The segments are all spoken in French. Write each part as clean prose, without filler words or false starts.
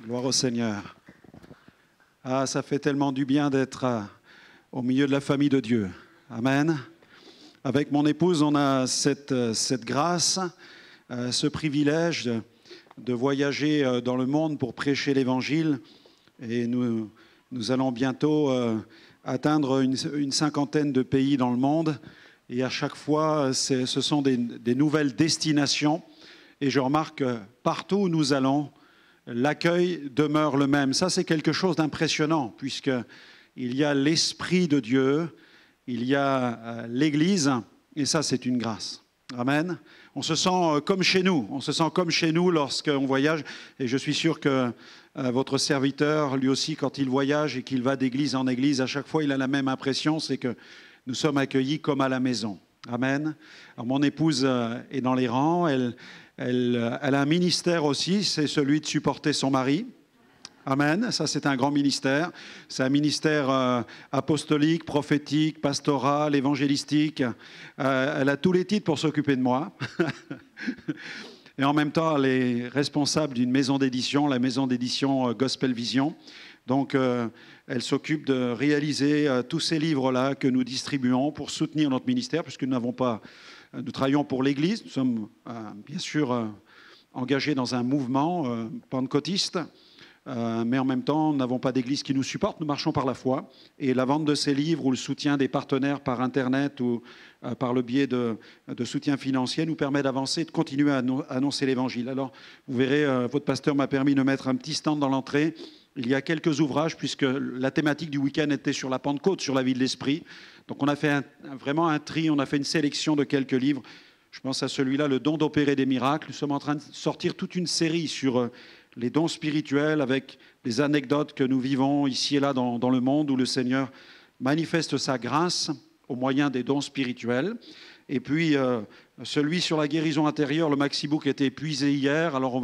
Gloire au Seigneur. Ah, ça fait tellement du bien d'être au milieu de la famille de Dieu. Amen. Avec mon épouse, on a cette grâce, ce privilège de voyager dans le monde pour prêcher l'Évangile. Et nous allons bientôt atteindre une cinquantaine de pays dans le monde. Et à chaque fois, ce sont des nouvelles destinations. Et je remarque que partout où nous allons, l'accueil demeure le même. Ça, c'est quelque chose d'impressionnant, puisqu'il y a l'Esprit de Dieu, il y a l'Église, et ça, c'est une grâce. Amen. On se sent comme chez nous. On se sent comme chez nous lorsqu'on voyage. Et je suis sûr que votre serviteur, lui aussi, quand il voyage et qu'il va d'église en église, à chaque fois, il a la même impression, c'est que nous sommes accueillis comme à la maison. Amen. Alors, mon épouse est dans les rangs. Elle a un ministère aussi, c'est celui de supporter son mari. Amen. Ça, c'est un grand ministère. C'est un ministère apostolique, prophétique, pastoral, évangélistique. Elle a tous les titres pour s'occuper de moi. Et en même temps, elle est responsable d'une maison d'édition, la maison d'édition Gospel Vision. Donc, elle s'occupe de réaliser tous ces livres-là que nous distribuons pour soutenir notre ministère, puisque nous travaillons pour l'Église. Nous sommes bien sûr engagés dans un mouvement pentecôtiste, mais en même temps, nous n'avons pas d'Église qui nous supporte. Nous marchons par la foi. Et la vente de ces livres ou le soutien des partenaires par Internet ou par le biais de soutien financier nous permet d'avancer et de continuer à annoncer l'Évangile. Alors, vous verrez, votre pasteur m'a permis de mettre un petit stand dans l'entrée. Il y a quelques ouvrages, puisque la thématique du week-end était sur la Pentecôte, sur la vie de l'Esprit. Donc on a fait vraiment un tri, on a fait une sélection de quelques livres. Je pense à celui-là, Le don d'opérer des miracles. Nous sommes en train de sortir toute une série sur les dons spirituels avec des anecdotes que nous vivons ici et là dans le monde où le Seigneur manifeste sa grâce au moyen des dons spirituels. Et puis, celui sur la guérison intérieure, le Maxibook était épuisé hier, alors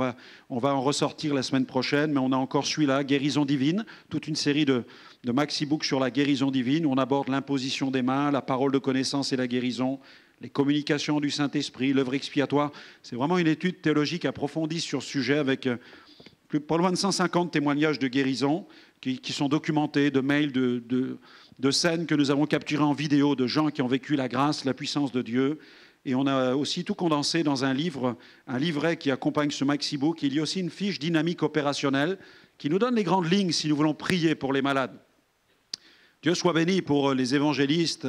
on va en ressortir la semaine prochaine, mais on a encore celui-là, Guérison divine, toute une série de Maxibook sur la guérison divine, où on aborde l'imposition des mains, la parole de connaissance et la guérison, les communications du Saint-Esprit, l'œuvre expiatoire. C'est vraiment une étude théologique approfondie sur ce sujet avec pas loin de 150 témoignages de guérison qui sont documentés, de mails, de scènes que nous avons capturées en vidéo, de gens qui ont vécu la grâce, la puissance de Dieu. Et on a aussi tout condensé dans un livret qui accompagne ce Maxibook. Il y a aussi une fiche dynamique opérationnelle qui nous donne les grandes lignes si nous voulons prier pour les malades. Dieu soit béni pour les évangélistes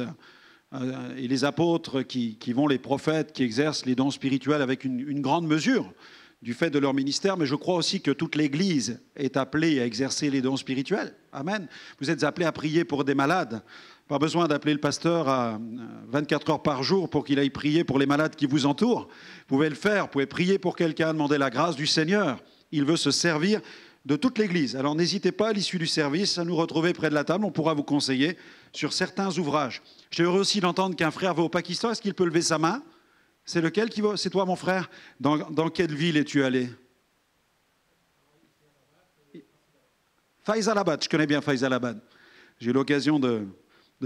et les apôtres qui vont, les prophètes, qui exercent les dons spirituels avec une grande mesure du fait de leur ministère, mais je crois aussi que toute l'Église est appelée à exercer les dons spirituels. Amen. Vous êtes appelés à prier pour des malades. Pas besoin d'appeler le pasteur à 24 heures par jour pour qu'il aille prier pour les malades qui vous entourent. Vous pouvez le faire, vous pouvez prier pour quelqu'un, demander la grâce du Seigneur. Il veut se servir de toute l'Église. Alors n'hésitez pas à l'issue du service à nous retrouver près de la table, on pourra vous conseiller sur certains ouvrages. J'ai heureux aussi d'entendre qu'un frère va au Pakistan. Est-ce qu'il peut lever sa main ? C'est lequel qui va ? C'est toi, mon frère ? Dans quelle ville es-tu allé ? Faisalabad, je connais bien Faisalabad. J'ai eu l'occasion de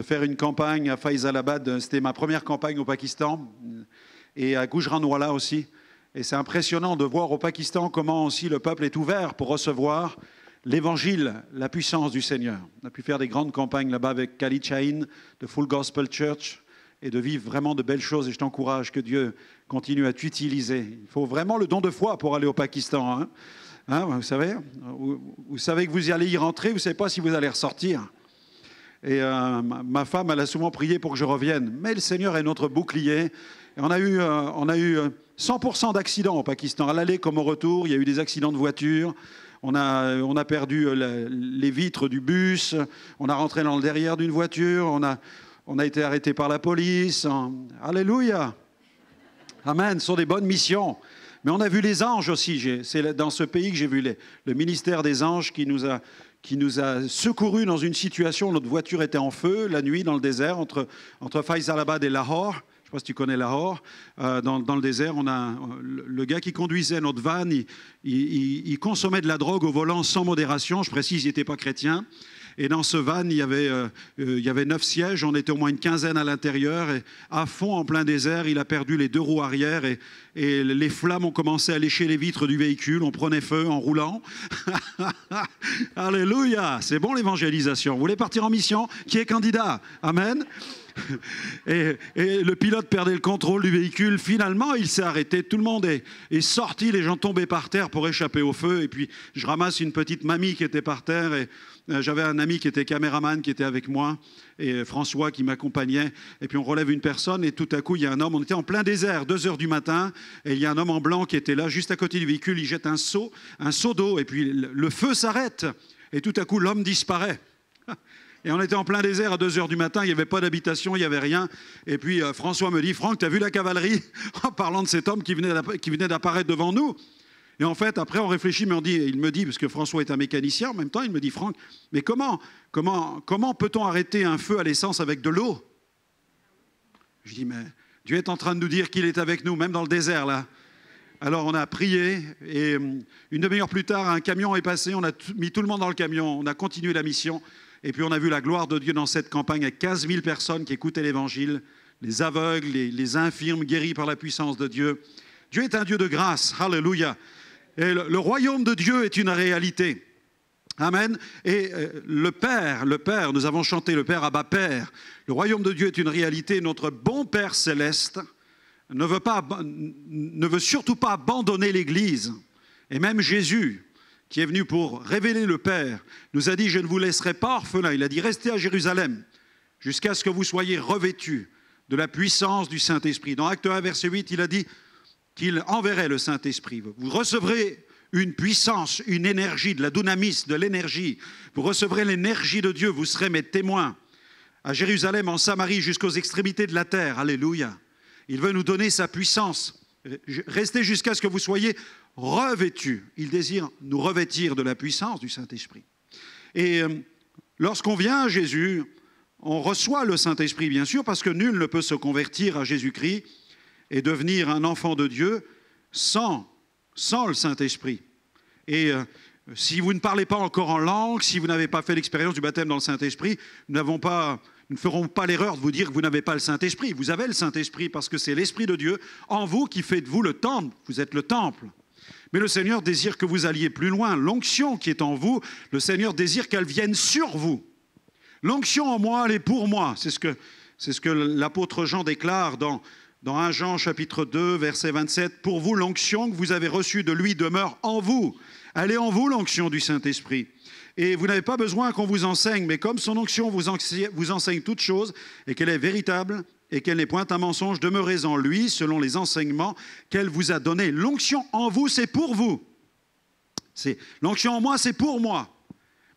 faire une campagne à Faisalabad. C'était ma première campagne au Pakistan et à Gujranwala aussi. Et c'est impressionnant de voir au Pakistan comment aussi le peuple est ouvert pour recevoir l'Évangile, la puissance du Seigneur. On a pu faire des grandes campagnes là-bas avec Khalid Shahin de Full Gospel Church et de vivre vraiment de belles choses. Et je t'encourage que Dieu continue à t'utiliser. Il faut vraiment le don de foi pour aller au Pakistan. Vous savez que vous y allez y rentrer, vous ne savez pas si vous allez ressortir. Et ma femme, elle a souvent prié pour que je revienne. Mais le Seigneur est notre bouclier. Et on a eu 100% d'accidents au Pakistan. À l'aller comme au retour, il y a eu des accidents de voiture. On a perdu les vitres du bus. On a rentré dans le derrière d'une voiture. On a été arrêté par la police. Alléluia. Amen. Ce sont des bonnes missions. Mais on a vu les anges aussi. C'est dans ce pays que j'ai vu le ministère des anges qui nous a secourus dans une situation où notre voiture était en feu la nuit dans le désert entre Faisalabad et Lahore. Je ne sais pas si tu connais Lahore. Dans le désert, on a le gars qui conduisait notre van, il consommait de la drogue au volant sans modération. Je précise, il n'était pas chrétien. Et dans ce van, il y avait 9 sièges, on était au moins une quinzaine à l'intérieur. Et à fond, en plein désert, il a perdu les 2 roues arrière et les flammes ont commencé à lécher les vitres du véhicule. On prenait feu en roulant. Alléluia! C'est bon l'évangélisation. Vous voulez partir en mission? Qui est candidat? Amen. Et le pilote perdait le contrôle du véhicule. Finalement, il s'est arrêté. Tout le monde est sorti. Les gens tombaient par terre pour échapper au feu. Et puis, je ramasse une petite mamie qui était par terre. Et j'avais un ami qui était caméraman qui était avec moi. Et François qui m'accompagnait. Et puis, on relève une personne. Et tout à coup, il y a un homme. On était en plein désert, 2 heures du matin. Et il y a un homme en blanc qui était là, juste à côté du véhicule. Il jette un seau d'eau. Et puis, le feu s'arrête. Et tout à coup, l'homme disparaît. Et on était en plein désert à 2 heures du matin, il n'y avait pas d'habitation, il n'y avait rien. Et puis François me dit, Franck, tu as vu la cavalerie? En parlant de cet homme qui venait d'apparaître devant nous. Et en fait, après on réfléchit, mais il me dit, parce que François est un mécanicien, en même temps, il me dit, Franck, mais comment peut-on arrêter un feu à l'essence avec de l'eau? Je dis, mais Dieu est en train de nous dire qu'il est avec nous, même dans le désert, là. Alors on a prié, et une demi-heure plus tard, un camion est passé, on a mis tout le monde dans le camion, on a continué la mission. Et puis on a vu la gloire de Dieu dans cette campagne avec 15 000 personnes qui écoutaient l'Évangile, les aveugles, les infirmes guéris par la puissance de Dieu. Dieu est un Dieu de grâce, alléluia. Et le royaume de Dieu est une réalité. Amen. Et le Père, nous avons chanté le Père Abba Père. Le royaume de Dieu est une réalité. Notre bon Père céleste ne veut surtout pas abandonner l'Église. Et même Jésus, qui est venu pour révéler le Père, nous a dit, je ne vous laisserai pas orphelins. Il a dit, restez à Jérusalem jusqu'à ce que vous soyez revêtus de la puissance du Saint-Esprit. Dans Acte 1, verset 8, il a dit qu'il enverrait le Saint-Esprit. Vous recevrez une puissance, une énergie, de la dunamis, de l'énergie. Vous recevrez l'énergie de Dieu, vous serez mes témoins. À Jérusalem, en Samarie, jusqu'aux extrémités de la terre. Alléluia. Il veut nous donner sa puissance. Restez jusqu'à ce que vous soyez revêtus. Il désire nous revêtir de la puissance du Saint-Esprit. Et lorsqu'on vient à Jésus, on reçoit le Saint-Esprit, bien sûr, parce que nul ne peut se convertir à Jésus-Christ et devenir un enfant de Dieu sans le Saint-Esprit. Et si vous ne parlez pas encore en langue, si vous n'avez pas fait l'expérience du baptême dans le Saint-Esprit, nous ne ferons pas l'erreur de vous dire que vous n'avez pas le Saint-Esprit. Vous avez le Saint-Esprit parce que c'est l'Esprit de Dieu en vous qui fait de vous le temple. Vous êtes le temple. Mais le Seigneur désire que vous alliez plus loin. L'onction qui est en vous, le Seigneur désire qu'elle vienne sur vous. L'onction en moi, elle est pour moi. C'est ce que l'apôtre Jean déclare dans 1 Jean chapitre 2, verset 27. Pour vous, l'onction que vous avez reçue de lui demeure en vous. Elle est en vous, l'onction du Saint-Esprit. Et vous n'avez pas besoin qu'on vous enseigne, mais comme son onction vous enseigne toutes choses, et qu'elle est véritable, et qu'elle n'est point un mensonge, demeurez en lui, selon les enseignements qu'elle vous a donnés. L'onction en vous, c'est pour vous. L'onction en moi, c'est pour moi.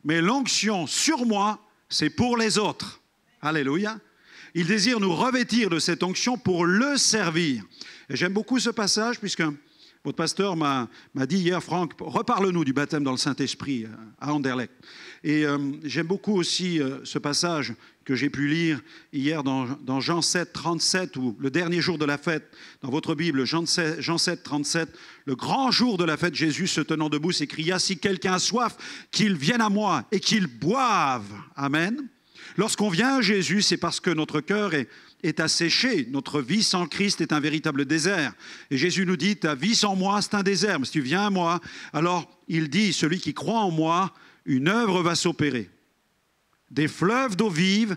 Mais l'onction sur moi, c'est pour les autres. Alléluia. Il désire nous revêtir de cette onction pour le servir. Et j'aime beaucoup ce passage, puisque votre pasteur m'a dit hier, Franck, reparle-nous du baptême dans le Saint-Esprit à Anderlecht. Et j'aime beaucoup aussi ce passage que j'ai pu lire hier dans Jean 7, 37, ou le dernier jour de la fête, dans votre Bible, Jean 7, 37, le grand jour de la fête, Jésus, se tenant debout, s'écria, « Si quelqu'un a soif, qu'il vienne à moi et qu'il boive. » Amen. Lorsqu'on vient à Jésus, c'est parce que notre cœur est asséché. Notre vie sans Christ est un véritable désert. Et Jésus nous dit, ta vie sans moi, c'est un désert. Mais si tu viens à moi, alors il dit, celui qui croit en moi, une œuvre va s'opérer. Des fleuves d'eau vive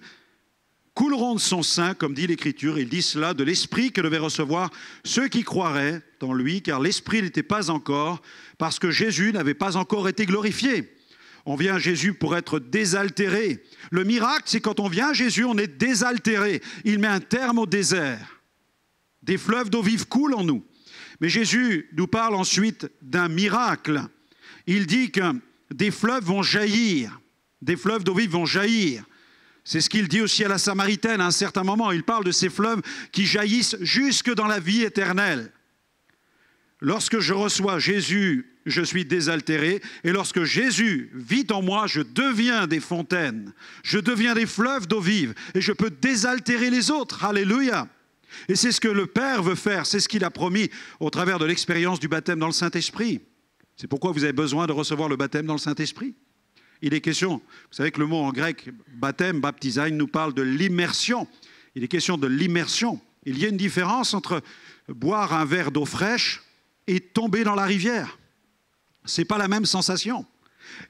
couleront de son sein, comme dit l'Écriture. Il dit cela de l'Esprit que devaient recevoir ceux qui croiraient en lui, car l'Esprit n'était pas encore, parce que Jésus n'avait pas encore été glorifié. On vient à Jésus pour être désaltéré. Le miracle, c'est quand on vient à Jésus, on est désaltéré. Il met un terme au désert. Des fleuves d'eau vive coulent en nous. Mais Jésus nous parle ensuite d'un miracle. Il dit que des fleuves vont jaillir. Des fleuves d'eau vive vont jaillir. C'est ce qu'il dit aussi à la Samaritaine à un certain moment. Il parle de ces fleuves qui jaillissent jusque dans la vie éternelle. Lorsque je reçois Jésus, je suis désaltéré. Et lorsque Jésus vit en moi, je deviens des fontaines. Je deviens des fleuves d'eau vive. Et je peux désaltérer les autres. Alléluia. Et c'est ce que le Père veut faire. C'est ce qu'il a promis au travers de l'expérience du baptême dans le Saint-Esprit. C'est pourquoi vous avez besoin de recevoir le baptême dans le Saint-Esprit. Il est question, vous savez que le mot en grec, baptême, baptisain, nous parle de l'immersion. Il est question de l'immersion. Il y a une différence entre boire un verre d'eau fraîche et tomber dans la rivière. Ce n'est pas la même sensation.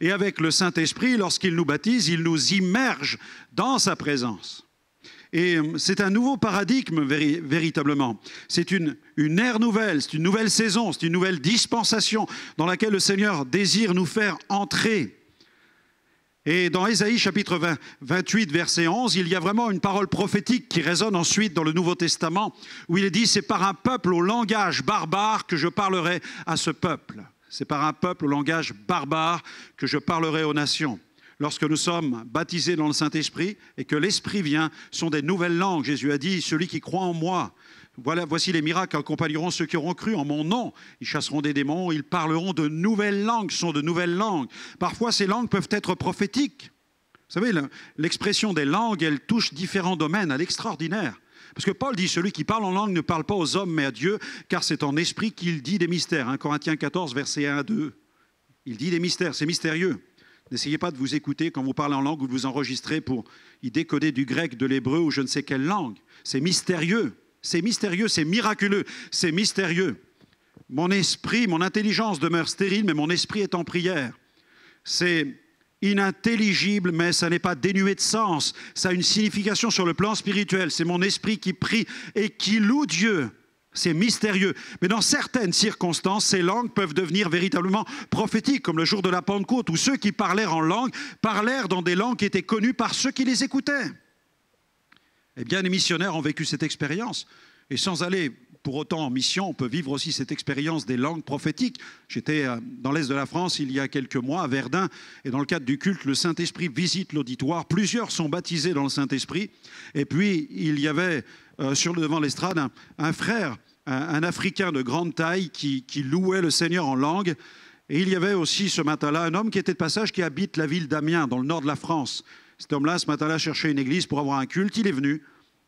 Et avec le Saint-Esprit, lorsqu'il nous baptise, il nous immerge dans sa présence. Et c'est un nouveau paradigme véritablement. C'est une ère nouvelle, c'est une nouvelle saison, c'est une nouvelle dispensation dans laquelle le Seigneur désire nous faire entrer. Et dans Ésaïe chapitre 28, verset 11, il y a vraiment une parole prophétique qui résonne ensuite dans le Nouveau Testament, où il est dit « C'est par un peuple au langage barbare que je parlerai à ce peuple. C'est par un peuple au langage barbare que je parlerai aux nations. » Lorsque nous sommes baptisés dans le Saint-Esprit et que l'Esprit vient, sont des nouvelles langues. Jésus a dit « Celui qui croit en moi, voici les miracles accompagneront ceux qui auront cru en mon nom. Ils chasseront des démons, ils parleront de nouvelles langues. » Ce sont de nouvelles langues. Parfois, ces langues peuvent être prophétiques. Vous savez, l'expression des langues, elle touche différents domaines à l'extraordinaire. Parce que Paul dit « Celui qui parle en langue ne parle pas aux hommes, mais à Dieu, car c'est en esprit qu'il dit des mystères. » 1 Corinthiens 14, versets 1 à 2. Il dit des mystères, c'est mystérieux. N'essayez pas de vous écouter quand vous parlez en langue ou de vous enregistrer pour y décoder du grec, de l'hébreu ou je ne sais quelle langue. C'est mystérieux, c'est miraculeux, c'est mystérieux. Mon esprit, mon intelligence demeure stérile, mais mon esprit est en prière. C'est inintelligible, mais ça n'est pas dénué de sens. Ça a une signification sur le plan spirituel. C'est mon esprit qui prie et qui loue Dieu. C'est mystérieux. Mais dans certaines circonstances, ces langues peuvent devenir véritablement prophétiques, comme le jour de la Pentecôte, où ceux qui parlèrent en langue parlèrent dans des langues qui étaient connues par ceux qui les écoutaient. Eh bien, les missionnaires ont vécu cette expérience. Et sans aller pour autant en mission, on peut vivre aussi cette expérience des langues prophétiques. J'étais dans l'Est de la France il y a quelques mois, à Verdun, et dans le cadre du culte, le Saint-Esprit visite l'auditoire. Plusieurs sont baptisés dans le Saint-Esprit. Et puis, il y avait sur le devant de l'estrade un frère, un Africain de grande taille qui louait le Seigneur en langue. Et il y avait aussi ce matin-là un homme qui était de passage qui habite la ville d'Amiens, dans le nord de la France. Cet homme-là, ce matin-là, cherchait une église pour avoir un culte. Il est venu.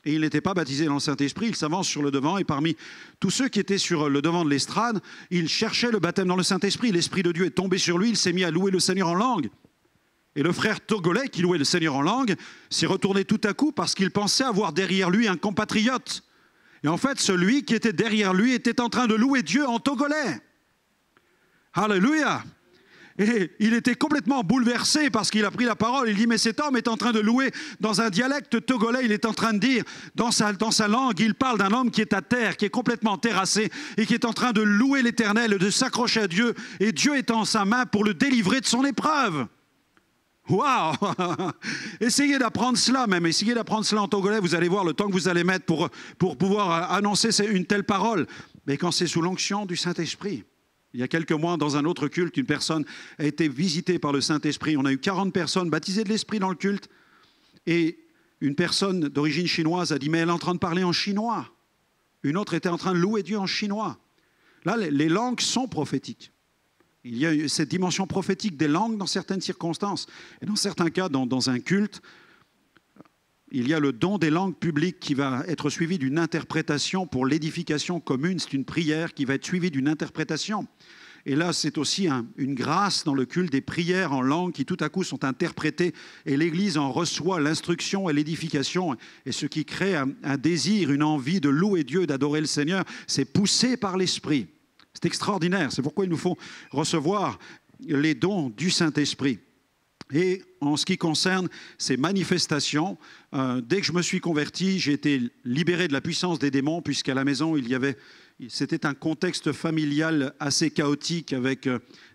Et il n'était pas baptisé dans le Saint-Esprit, il s'avance sur le devant et parmi tous ceux qui étaient sur le devant de l'estrade, il cherchait le baptême dans le Saint-Esprit. L'Esprit de Dieu est tombé sur lui, il s'est mis à louer le Seigneur en langue. Et le frère togolais qui louait le Seigneur en langue s'est retourné tout à coup parce qu'il pensait avoir derrière lui un compatriote. Et en fait, celui qui était derrière lui était en train de louer Dieu en togolais. Alléluia! Et il était complètement bouleversé parce qu'il a pris la parole. Il dit, mais cet homme est en train de louer dans un dialecte togolais. Il est en train de dire, dans sa langue, il parle d'un homme qui est à terre, qui est complètement terrassé et qui est en train de louer l'Éternel, de s'accrocher à Dieu. Et Dieu est en sa main pour le délivrer de son épreuve. Waouh! Essayez d'apprendre cela même. Essayez d'apprendre cela en togolais. Vous allez voir le temps que vous allez mettre pour pouvoir annoncer une telle parole. Mais quand c'est sous l'onction du Saint-Esprit. Il y a quelques mois, dans un autre culte, une personne a été visitée par le Saint-Esprit. On a eu 40 personnes baptisées de l'Esprit dans le culte. Et une personne d'origine chinoise a dit, mais elle est en train de parler en chinois. Une autre était en train de louer Dieu en chinois. Là, les langues sont prophétiques. Il y a cette dimension prophétique des langues dans certaines circonstances. Et dans certains cas, dans un culte, il y a le don des langues publiques qui va être suivi d'une interprétation pour l'édification commune. C'est une prière qui va être suivie d'une interprétation. Et là, c'est aussi une grâce dans le culte des prières en langue qui tout à coup sont interprétées et l'Église en reçoit l'instruction et l'édification. Et ce qui crée un désir, une envie de louer Dieu, d'adorer le Seigneur, c'est poussé par l'Esprit. C'est extraordinaire. C'est pourquoi il nous faut recevoir les dons du Saint-Esprit. Et en ce qui concerne ces manifestations, dès que je me suis converti, j'ai été libéré de la puissance des démons, puisqu'à la maison, c'était un contexte familial assez chaotique avec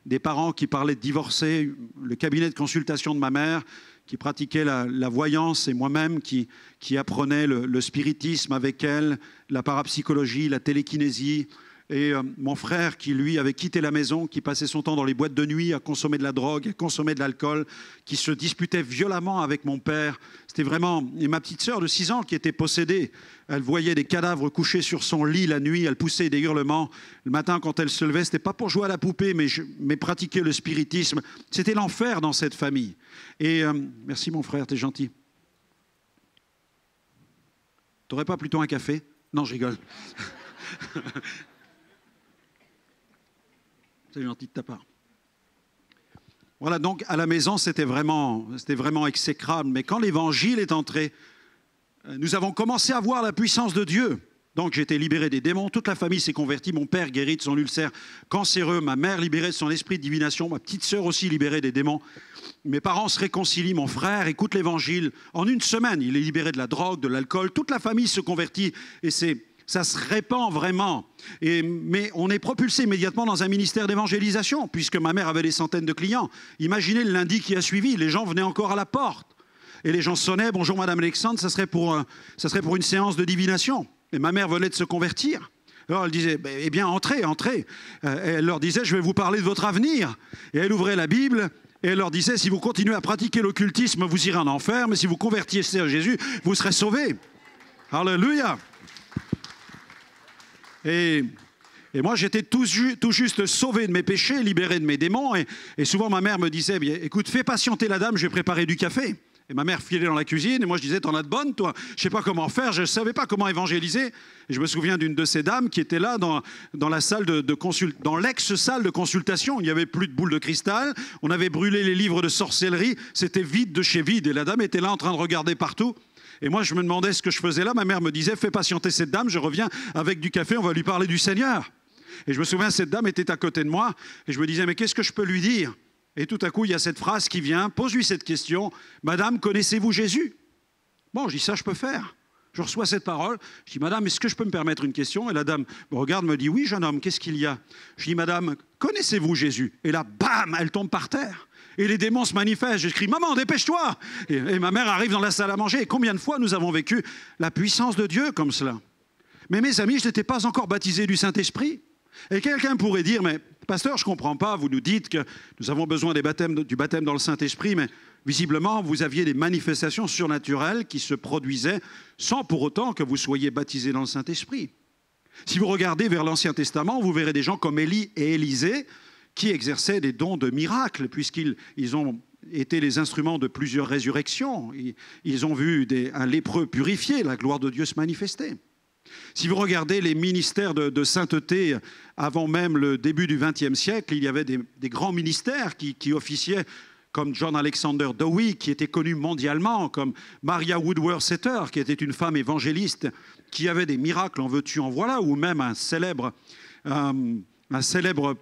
des parents qui parlaient de divorcer, le cabinet de consultation de ma mère qui pratiquait la voyance et moi-même qui apprenais le spiritisme avec elle, la parapsychologie, la télékinésie. Et mon frère qui, lui, avait quitté la maison, qui passait son temps dans les boîtes de nuit à consommer de la drogue, à consommer de l'alcool, qui se disputait violemment avec mon père. C'était vraiment... Et ma petite sœur de 6 ans qui était possédée, elle voyait des cadavres couchés sur son lit la nuit, elle poussait des hurlements. Le matin, quand elle se levait, ce n'était pas pour jouer à la poupée, mais pratiquer le spiritisme. C'était l'enfer dans cette famille. Et merci mon frère, t'es gentil. T'aurais pas plutôt un café? Non, je rigole. C'est gentil de ta part. Voilà, donc à la maison, c'était vraiment exécrable. Mais quand l'Évangile est entré, nous avons commencé à voir la puissance de Dieu. Donc j'ai été libéré des démons, toute la famille s'est convertie, mon père guéri de son ulcère cancéreux, ma mère libérée de son esprit de divination, ma petite sœur aussi libérée des démons. Mes parents se réconcilient, mon frère écoute l'Évangile. En une semaine, il est libéré de la drogue, de l'alcool, toute la famille se convertit et ça se répand vraiment. Mais on est propulsé immédiatement dans un ministère d'évangélisation, puisque ma mère avait des centaines de clients. Imaginez le lundi qui a suivi, les gens venaient encore à la porte. Et les gens sonnaient, bonjour Madame Alexandre, ça serait pour une séance de divination. Et ma mère venait de se convertir. Alors elle disait, eh bien entrez, entrez. Et elle leur disait, je vais vous parler de votre avenir. Et elle ouvrait la Bible et elle leur disait, si vous continuez à pratiquer l'occultisme, vous irez en enfer, mais si vous convertissez à Jésus, vous serez sauvés. Alléluia. Et moi, j'étais tout juste sauvé de mes péchés, libéré de mes démons. Et souvent, ma mère me disait, bien, écoute, fais patienter la dame, je vais préparer du café. Et ma mère filait dans la cuisine, et moi je disais, t'en as de bonnes, toi? Je sais pas comment faire, je savais pas comment évangéliser. Et je me souviens d'une de ces dames qui était là dans la salle dans l'ex-salle de consultation. Il n'y avait plus de boules de cristal, on avait brûlé les livres de sorcellerie, c'était vide de chez vide. Et la dame était là en train de regarder partout. Et moi je me demandais ce que je faisais là. Ma mère me disait, fais patienter cette dame, je reviens avec du café, on va lui parler du Seigneur. Et je me souviens, cette dame était à côté de moi, et je me disais, mais qu'est-ce que je peux lui dire? Et tout à coup, il y a cette phrase qui vient, pose-lui cette question, Madame, connaissez-vous Jésus? Bon, je dis, ça, je peux faire. Je reçois cette parole, je dis, Madame, est-ce que je peux me permettre une question? Et la dame me regarde, me dit, oui, jeune homme, qu'est-ce qu'il y a? Je dis, Madame, connaissez-vous Jésus? Et là, bam, elle tombe par terre. Et les démons se manifestent. Je crie, maman, dépêche-toi! Et ma mère arrive dans la salle à manger. Et combien de fois nous avons vécu la puissance de Dieu comme cela? Mais mes amis, je n'étais pas encore baptisé du Saint-Esprit. Et quelqu'un pourrait dire, mais pasteur, je ne comprends pas, vous nous dites que nous avons besoin du baptême dans le Saint-Esprit, mais visiblement, vous aviez des manifestations surnaturelles qui se produisaient sans pour autant que vous soyez baptisé dans le Saint-Esprit. Si vous regardez vers l'Ancien Testament, vous verrez des gens comme Élie et Élisée qui exerçaient des dons de miracles, puisqu'ils ont été les instruments de plusieurs résurrections. Ils ont vu un lépreux purifié, la gloire de Dieu se manifester. Si vous regardez les ministères de sainteté avant même le début du XXe siècle, il y avait des grands ministères qui officiaient, comme John Alexander Dowie, qui était connu mondialement, comme Maria Woodworth-Setter, qui était une femme évangéliste, qui avait des miracles en veux-tu en voilà, ou même un célèbre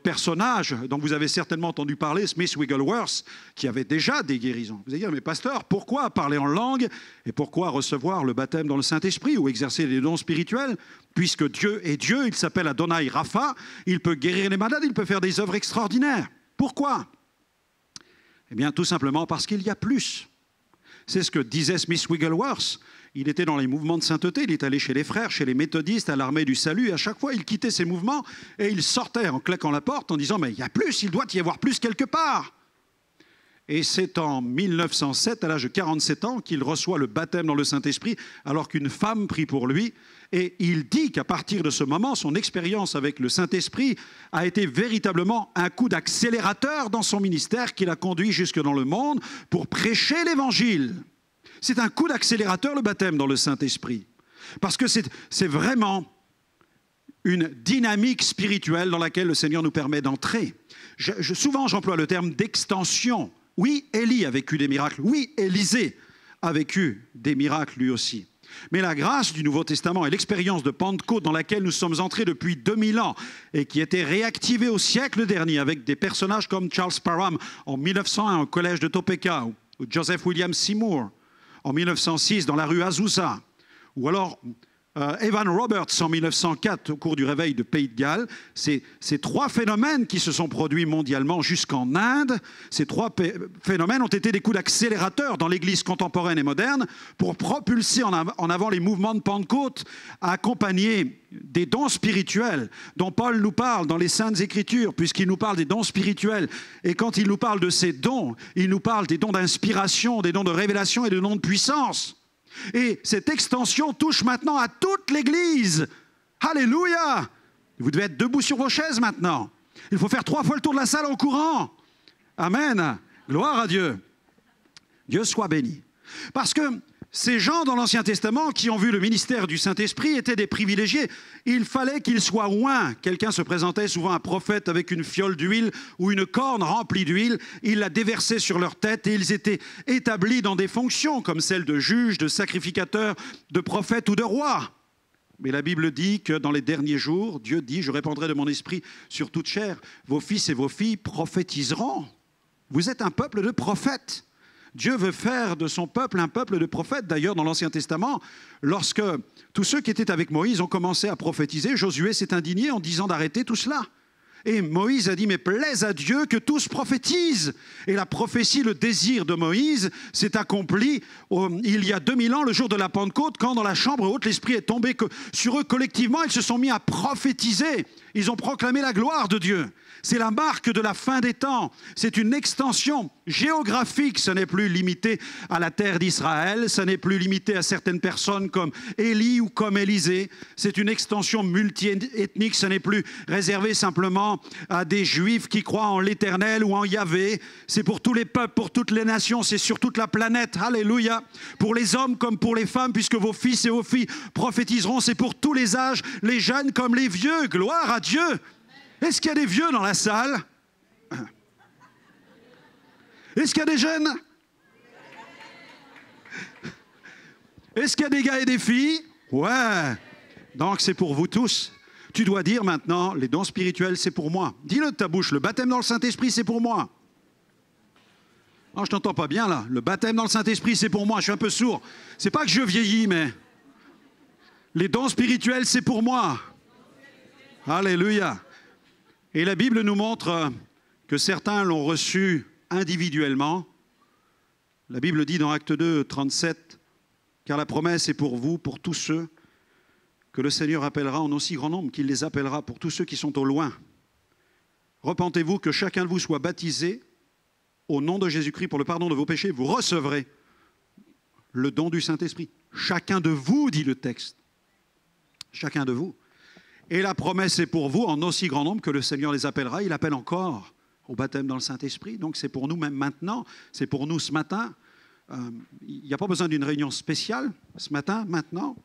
personnage dont vous avez certainement entendu parler, Smith Wigglesworth, qui avait déjà des guérisons. Vous allez dire, mais pasteur, pourquoi parler en langue et pourquoi recevoir le baptême dans le Saint-Esprit ou exercer les dons spirituels? Puisque Dieu est Dieu, il s'appelle Adonai Rapha, il peut guérir les malades, il peut faire des œuvres extraordinaires. Pourquoi? Eh bien, tout simplement parce qu'il y a plus. C'est ce que disait Smith Wigglesworth. Il était dans les mouvements de sainteté, il est allé chez les frères, chez les méthodistes, à l'armée du salut, et à chaque fois, il quittait ces mouvements et il sortait en claquant la porte en disant « mais il y a plus, il doit y avoir plus quelque part ». Et c'est en 1907, à l'âge de 47 ans, qu'il reçoit le baptême dans le Saint-Esprit, alors qu'une femme prie pour lui. Et il dit qu'à partir de ce moment, son expérience avec le Saint-Esprit a été véritablement un coup d'accélérateur dans son ministère qui l'a conduit jusque dans le monde pour prêcher l'Évangile. C'est un coup d'accélérateur, le baptême dans le Saint-Esprit. Parce que c'est vraiment une dynamique spirituelle dans laquelle le Seigneur nous permet d'entrer. Souvent, j'emploie le terme d'extension. Oui, Élie a vécu des miracles. Oui, Élisée a vécu des miracles lui aussi. Mais la grâce du Nouveau Testament et l'expérience de Pentecôte dans laquelle nous sommes entrés depuis 2000 ans et qui était réactivée au siècle dernier avec des personnages comme Charles Parham en 1901 au collège de Topeka ou Joseph William Seymour en 1906 dans la rue Azusa, ou alors Evan Roberts en 1904 au cours du réveil de Pays de Galles. Ces trois phénomènes qui se sont produits mondialement jusqu'en Inde, ces trois phénomènes ont été des coups d'accélérateur dans l'Église contemporaine et moderne pour propulser en avant les mouvements de Pentecôte, accompagnés des dons spirituels dont Paul nous parle dans les Saintes Écritures, puisqu'il nous parle des dons spirituels. Et quand il nous parle de ces dons, il nous parle des dons d'inspiration, des dons de révélation et des dons de puissance. Et cette extension touche maintenant à toute l'Église. Alléluia! Vous devez être debout sur vos chaises maintenant. Il faut faire 3 fois le tour de la salle en courant. Amen. Gloire à Dieu. Dieu soit béni. Parce que Ces gens dans l'Ancien Testament qui ont vu le ministère du Saint-Esprit étaient des privilégiés. Il fallait qu'ils soient oints. Quelqu'un se présentait, souvent un prophète, avec une fiole d'huile ou une corne remplie d'huile. Il la déversait sur leur tête et ils étaient établis dans des fonctions comme celles de juges, de sacrificateurs, de prophètes ou de rois. Mais la Bible dit que dans les derniers jours, Dieu dit « Je répandrai de mon esprit sur toute chair. Vos fils et vos filles prophétiseront. » Vous êtes un peuple de prophètes. Dieu veut faire de son peuple un peuple de prophètes. D'ailleurs, dans l'Ancien Testament, lorsque tous ceux qui étaient avec Moïse ont commencé à prophétiser, Josué s'est indigné en disant d'arrêter tout cela. Et Moïse a dit, mais plaise à Dieu que tous prophétisent. Et la prophétie, le désir de Moïse s'est accompli il y a 2000 ans, le jour de la Pentecôte, quand dans la chambre haute, l'Esprit est tombé sur eux collectivement. Ils se sont mis à prophétiser. Ils ont proclamé la gloire de Dieu. C'est la marque de la fin des temps. C'est une extension géographique. Ce n'est plus limité à la terre d'Israël. Ce n'est plus limité à certaines personnes comme Élie ou comme Élisée. C'est une extension multi-ethnique. Ce n'est plus réservé simplement à des Juifs qui croient en l'Éternel ou en Yahvé. C'est pour tous les peuples, pour toutes les nations. C'est sur toute la planète. Alléluia. Pour les hommes comme pour les femmes, puisque vos fils et vos filles prophétiseront. C'est pour tous les âges, les jeunes comme les vieux. Gloire à Dieu. Est-ce qu'il y a des vieux dans la salle? Est-ce qu'il y a des jeunes? Est-ce qu'il y a des gars et des filles? Ouais. Donc c'est pour vous tous. Tu dois dire maintenant, les dons spirituels, c'est pour moi. Dis-le de ta bouche, le baptême dans le Saint-Esprit, c'est pour moi. Non, je t'entends pas bien là. Le baptême dans le Saint-Esprit, c'est pour moi. Je suis un peu sourd. C'est pas que je vieillis, mais les dons spirituels, c'est pour moi. Alléluia. Et la Bible nous montre que certains l'ont reçu individuellement. La Bible dit dans Acte 2, 37, « Car la promesse est pour vous, pour tous ceux que le Seigneur appellera en aussi grand nombre qu'il les appellera, pour tous ceux qui sont au loin. Repentez-vous, que chacun de vous soit baptisé au nom de Jésus-Christ pour le pardon de vos péchés. Vous recevrez le don du Saint-Esprit. » Chacun de vous, dit le texte. Chacun de vous. Et la promesse est pour vous en aussi grand nombre que le Seigneur les appellera. Il appelle encore au baptême dans le Saint-Esprit. Donc c'est pour nous même maintenant, c'est pour nous ce matin. Il n'y a pas besoin d'une réunion spéciale ce matin, maintenant.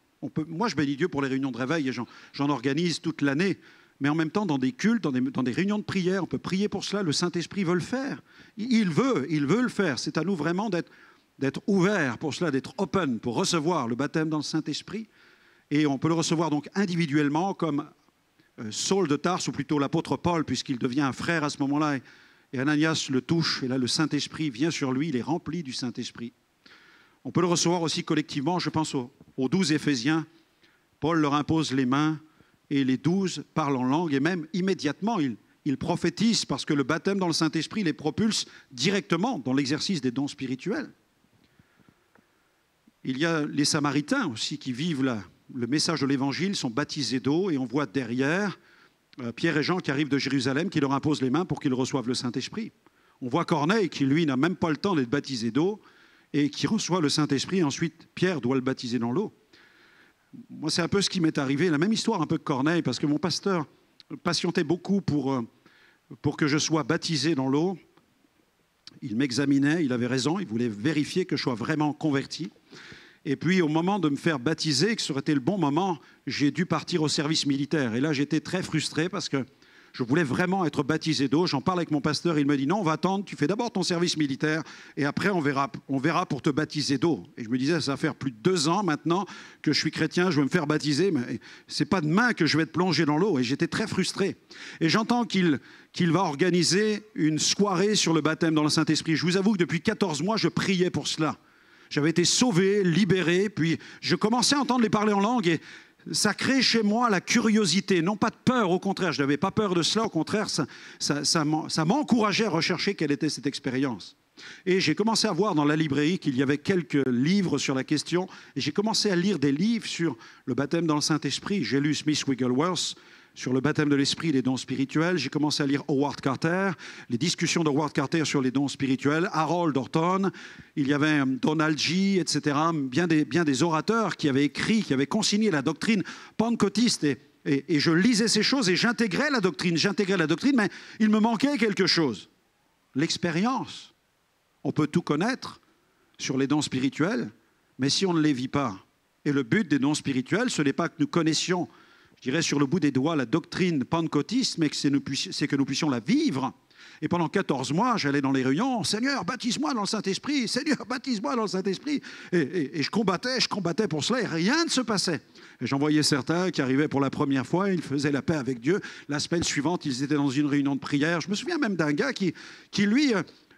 Moi, je bénis Dieu pour les réunions de réveil et j'en organise toute l'année. Mais en même temps, dans des cultes, dans des réunions de prière, on peut prier pour cela. Le Saint-Esprit veut le faire. Il veut le faire. C'est à nous vraiment d'être ouverts pour cela, d'être open pour recevoir le baptême dans le Saint-Esprit. Et on peut le recevoir donc individuellement comme Saul de Tarse, ou plutôt l'apôtre Paul, puisqu'il devient un frère à ce moment-là. Et Ananias le touche, et là le Saint-Esprit vient sur lui, il est rempli du Saint-Esprit. On peut le recevoir aussi collectivement, je pense aux 12 Éphésiens. Paul leur impose les mains, et les 12 parlent en langue, et même immédiatement, ils prophétisent, parce que le baptême dans le Saint-Esprit les propulse directement dans l'exercice des dons spirituels. Il y a les Samaritains aussi qui vivent le message de l'Évangile, sont baptisés d'eau, et on voit derrière Pierre et Jean qui arrivent de Jérusalem, qui leur imposent les mains pour qu'ils reçoivent le Saint-Esprit. On voit Corneille qui, lui, n'a même pas le temps d'être baptisé d'eau et qui reçoit le Saint-Esprit. Et ensuite, Pierre doit le baptiser dans l'eau. Moi, c'est un peu ce qui m'est arrivé, la même histoire un peu que Corneille, parce que mon pasteur patientait beaucoup pour que je sois baptisé dans l'eau. Il m'examinait, il avait raison, il voulait vérifier que je sois vraiment converti. Et puis, au moment de me faire baptiser, que ce aurait été le bon moment, j'ai dû partir au service militaire. Et là, j'étais très frustré parce que je voulais vraiment être baptisé d'eau. J'en parle avec mon pasteur, il me dit « Non, on va attendre, tu fais d'abord ton service militaire et après, on verra pour te baptiser d'eau. » Et je me disais, ça va faire plus de 2 ans maintenant que je suis chrétien, je vais me faire baptiser, mais c'est pas demain que je vais être plongé dans l'eau. Et j'étais très frustré. Et j'entends qu'il va organiser une soirée sur le baptême dans le Saint-Esprit. Je vous avoue que depuis 14 mois, je priais pour cela. J'avais été sauvé, libéré, puis je commençais à entendre les parler en langue et ça crée chez moi la curiosité, non pas de peur, au contraire, je n'avais pas peur de cela, au contraire, ça m'encourageait à rechercher quelle était cette expérience. Et j'ai commencé à voir dans la librairie qu'il y avait quelques livres sur la question et j'ai commencé à lire des livres sur le baptême dans le Saint-Esprit. J'ai lu Smith Wigglesworth sur le baptême de l'esprit et les dons spirituels. J'ai commencé à lire Howard Carter, les discussions de Howard Carter sur les dons spirituels, Harold Orton, il y avait Donald G., etc., bien des orateurs qui avaient écrit, qui avaient consigné la doctrine pentecôtiste. Et je lisais ces choses et j'intégrais la doctrine, mais il me manquait quelque chose, l'expérience. On peut tout connaître sur les dons spirituels, mais si on ne les vit pas. Et le but des dons spirituels, ce n'est pas que nous connaissions, je dirais sur le bout des doigts, la doctrine pentecôtiste, mais c'est que nous puissions la vivre. Et pendant 14 mois, j'allais dans les réunions, « Seigneur, baptise-moi dans le Saint-Esprit, Seigneur, baptise-moi dans le Saint-Esprit ». Et je combattais pour cela et rien ne se passait. Et j'en voyais certains qui arrivaient pour la première fois, ils faisaient la paix avec Dieu. La semaine suivante, ils étaient dans une réunion de prière. Je me souviens même d'un gars qui lui,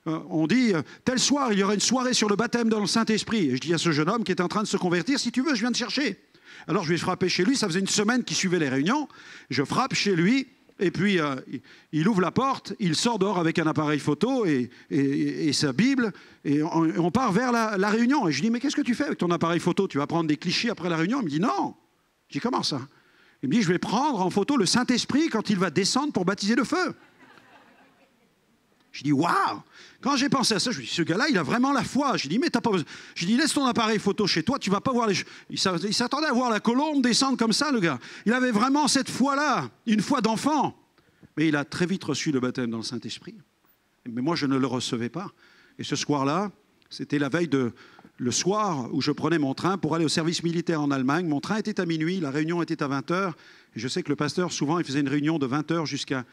on dit, tel soir, il y aura une soirée sur le baptême dans le Saint-Esprit. Et je dis à ce jeune homme qui est en train de se convertir, si tu veux, je viens te chercher. Alors je vais frapper chez lui, ça faisait une semaine qu'il suivait les réunions. Je frappe chez lui. Et puis, il ouvre la porte, il sort dehors avec un appareil photo et sa Bible, et on part vers la réunion. Et je lui dis, mais qu'est-ce que tu fais avec ton appareil photo? Tu vas prendre des clichés après la réunion? Il me dit, non. Je dis, comment ça? Il me dit, je vais prendre en photo le Saint-Esprit quand il va descendre pour baptiser le feu. Je dis, waouh! Quand j'ai pensé à ça, je me dis, ce gars-là, il a vraiment la foi. Je dis, mais t'as pas besoin. Je dis, laisse ton appareil photo chez toi, tu vas pas voir les. Il s'attendait à voir la colombe descendre comme ça, le gars. Il avait vraiment cette foi-là, une foi d'enfant. Mais il a très vite reçu le baptême dans le Saint-Esprit. Mais moi, je ne le recevais pas. Et ce soir-là, c'était la veille le soir où je prenais mon train pour aller au service militaire en Allemagne. Mon train était à minuit, la réunion était à 20h. Et je sais que le pasteur, souvent, il faisait une réunion de 20h jusqu'à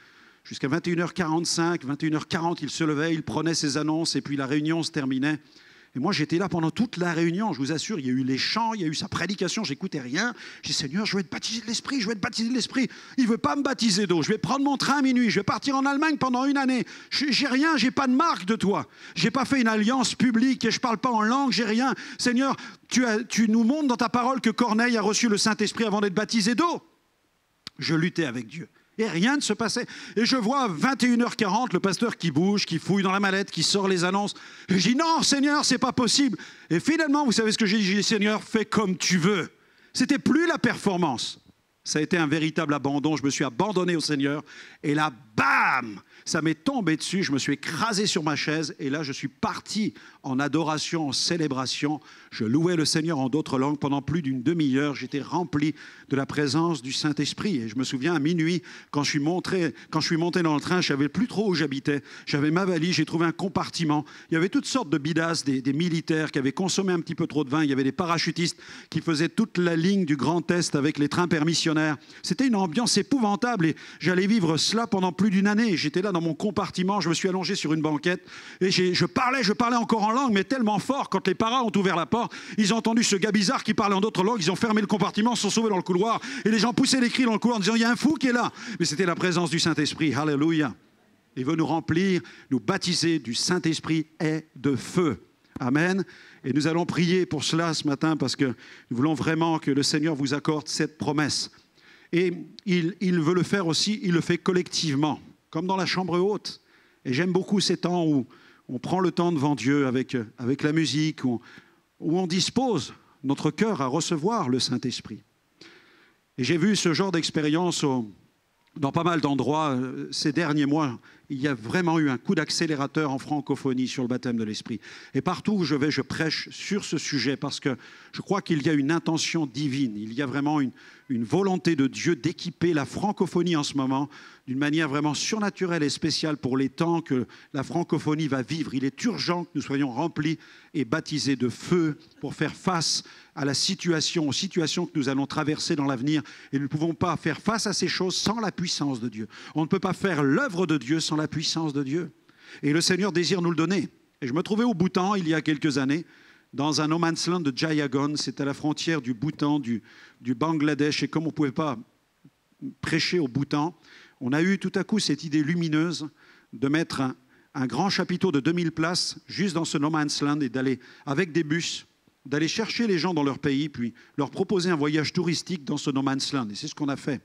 21h45, 21h40, il se levait, il prenait ses annonces et puis la réunion se terminait. Et moi, j'étais là pendant toute la réunion, je vous assure, il y a eu les chants, il y a eu sa prédication, j'écoutais rien. J'ai dit, Seigneur, je vais être baptisé de l'Esprit, je vais être baptisé de l'Esprit. Il ne veut pas me baptiser d'eau, je vais prendre mon train à minuit, je vais partir en Allemagne pendant une année. J'ai rien, j'ai pas de marque de toi. J'ai pas fait une alliance publique et je parle pas en langue, j'ai rien. Seigneur, tu nous montres dans ta parole que Corneille a reçu le Saint-Esprit avant d'être baptisé d'eau. Je luttais avec Dieu. Et rien ne se passait. Et je vois à 21h40 le pasteur qui bouge, qui fouille dans la mallette, qui sort les annonces. Et je dis, non, Seigneur, c'est pas possible. Et finalement, vous savez ce que j'ai dit? J'ai dit, Seigneur, fais comme tu veux. C'était plus la performance. Ça a été un véritable abandon. Je me suis abandonné au Seigneur. Et là, bam! Ça m'est tombé dessus. Je me suis écrasé sur ma chaise. Et là, je suis parti en adoration, en célébration. Je louais le Seigneur en d'autres langues pendant plus d'une demi-heure. J'étais rempli de la présence du Saint-Esprit. Et je me souviens, à minuit, quand je suis monté dans le train, je ne savais plus trop où j'habitais. J'avais ma valise, j'ai trouvé un compartiment. Il y avait toutes sortes de bidasses, des militaires qui avaient consommé un petit peu trop de vin. Il y avait des parachutistes qui faisaient toute la ligne du Grand Est avec les trains permissionnaires. C'était une ambiance épouvantable. Et j'allais vivre cela pendant plus d'une année. J'étais là dans mon compartiment, je me suis allongé sur une banquette et je parlais encore en langue, mais tellement fort, quand les paras ont ouvert la porte, ils ont entendu ce gars bizarre qui parlait en d'autres langues, ils ont fermé le compartiment, se sont sauvés dans le couloir et les gens poussaient les cris dans le couloir en disant, il y a un fou qui est là. Mais c'était la présence du Saint-Esprit, alléluia. Il veut nous remplir, nous baptiser du Saint-Esprit et de feu. Amen. Et nous allons prier pour cela ce matin parce que nous voulons vraiment que le Seigneur vous accorde cette promesse. Et il veut le faire aussi, il le fait collectivement, comme dans la chambre haute. Et j'aime beaucoup ces temps où on prend le temps devant Dieu avec la musique, où on dispose notre cœur à recevoir le Saint-Esprit. Et j'ai vu ce genre d'expérience dans pas mal d'endroits ces derniers mois. Il y a vraiment eu un coup d'accélérateur en francophonie sur le baptême de l'Esprit. Et partout où je vais, je prêche sur ce sujet parce que je crois qu'il y a une intention divine. Il y a vraiment une volonté de Dieu d'équiper la francophonie en ce moment d'une manière vraiment surnaturelle et spéciale pour les temps que la francophonie va vivre. Il est urgent que nous soyons remplis et baptisés de feu pour faire face à aux situations que nous allons traverser dans l'avenir. Et nous ne pouvons pas faire face à ces choses sans la puissance de Dieu. On ne peut pas faire l'œuvre de Dieu sans la puissance de Dieu. Et le Seigneur désire nous le donner. Et je me trouvais au Bhoutan il y a quelques années, dans un no man's land de Jayagon. C'est à la frontière du Bhoutan, du Bangladesh. Et comme on ne pouvait pas prêcher au Bhoutan, on a eu tout à coup cette idée lumineuse de mettre un grand chapiteau de 2000 places juste dans ce no man's land et d'aller avec des bus, d'aller chercher les gens dans leur pays, puis leur proposer un voyage touristique dans ce no man's land. Et c'est ce qu'on a fait.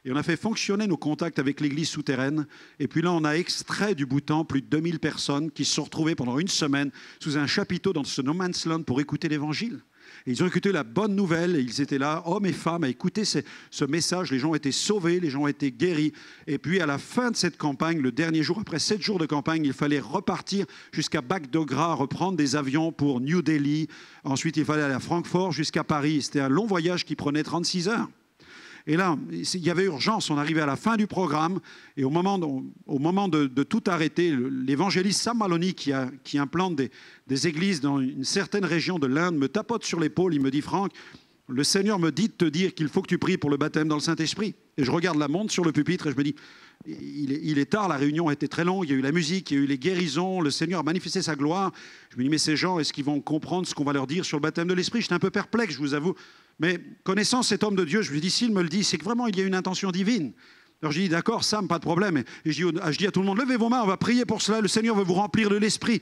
Et on a fait fonctionner nos contacts avec l'église souterraine. Et puis là, on a extrait du Bhoutan plus de 2000 personnes qui se sont retrouvées pendant une semaine sous un chapiteau dans ce no man's land pour écouter l'évangile. Et ils ont écouté la bonne nouvelle et ils étaient là, hommes et femmes, à écouter ce message. Les gens ont été sauvés, les gens ont été guéris. Et puis à la fin de cette campagne, le dernier jour, après 7 jours de campagne, il fallait repartir jusqu'à Bagdogra, reprendre des avions pour New Delhi. Ensuite, il fallait aller à Francfort jusqu'à Paris. C'était un long voyage qui prenait 36 heures. Et là, il y avait urgence. On arrivait à la fin du programme. Et au moment de tout arrêter, l'évangéliste Sam Maloney, qui implante des églises dans une certaine région de l'Inde, me tapote sur l'épaule. Il me dit, Franck, le Seigneur me dit de te dire qu'il faut que tu pries pour le baptême dans le Saint-Esprit. Et je regarde la montre sur le pupitre et je me dis, il est tard, la réunion a été très longue, il y a eu la musique, il y a eu les guérisons, le Seigneur a manifesté sa gloire. Je me dis, mais ces gens, est-ce qu'ils vont comprendre ce qu'on va leur dire sur le baptême de l'Esprit? J'étais un peu perplexe, je vous avoue. Mais connaissant cet homme de Dieu, je lui dis, s'il me le dit, c'est que vraiment il y a une intention divine. Alors je dis, d'accord, Sam, pas de problème. Et je dis à tout le monde, levez vos mains, on va prier pour cela, le Seigneur veut vous remplir de l'Esprit.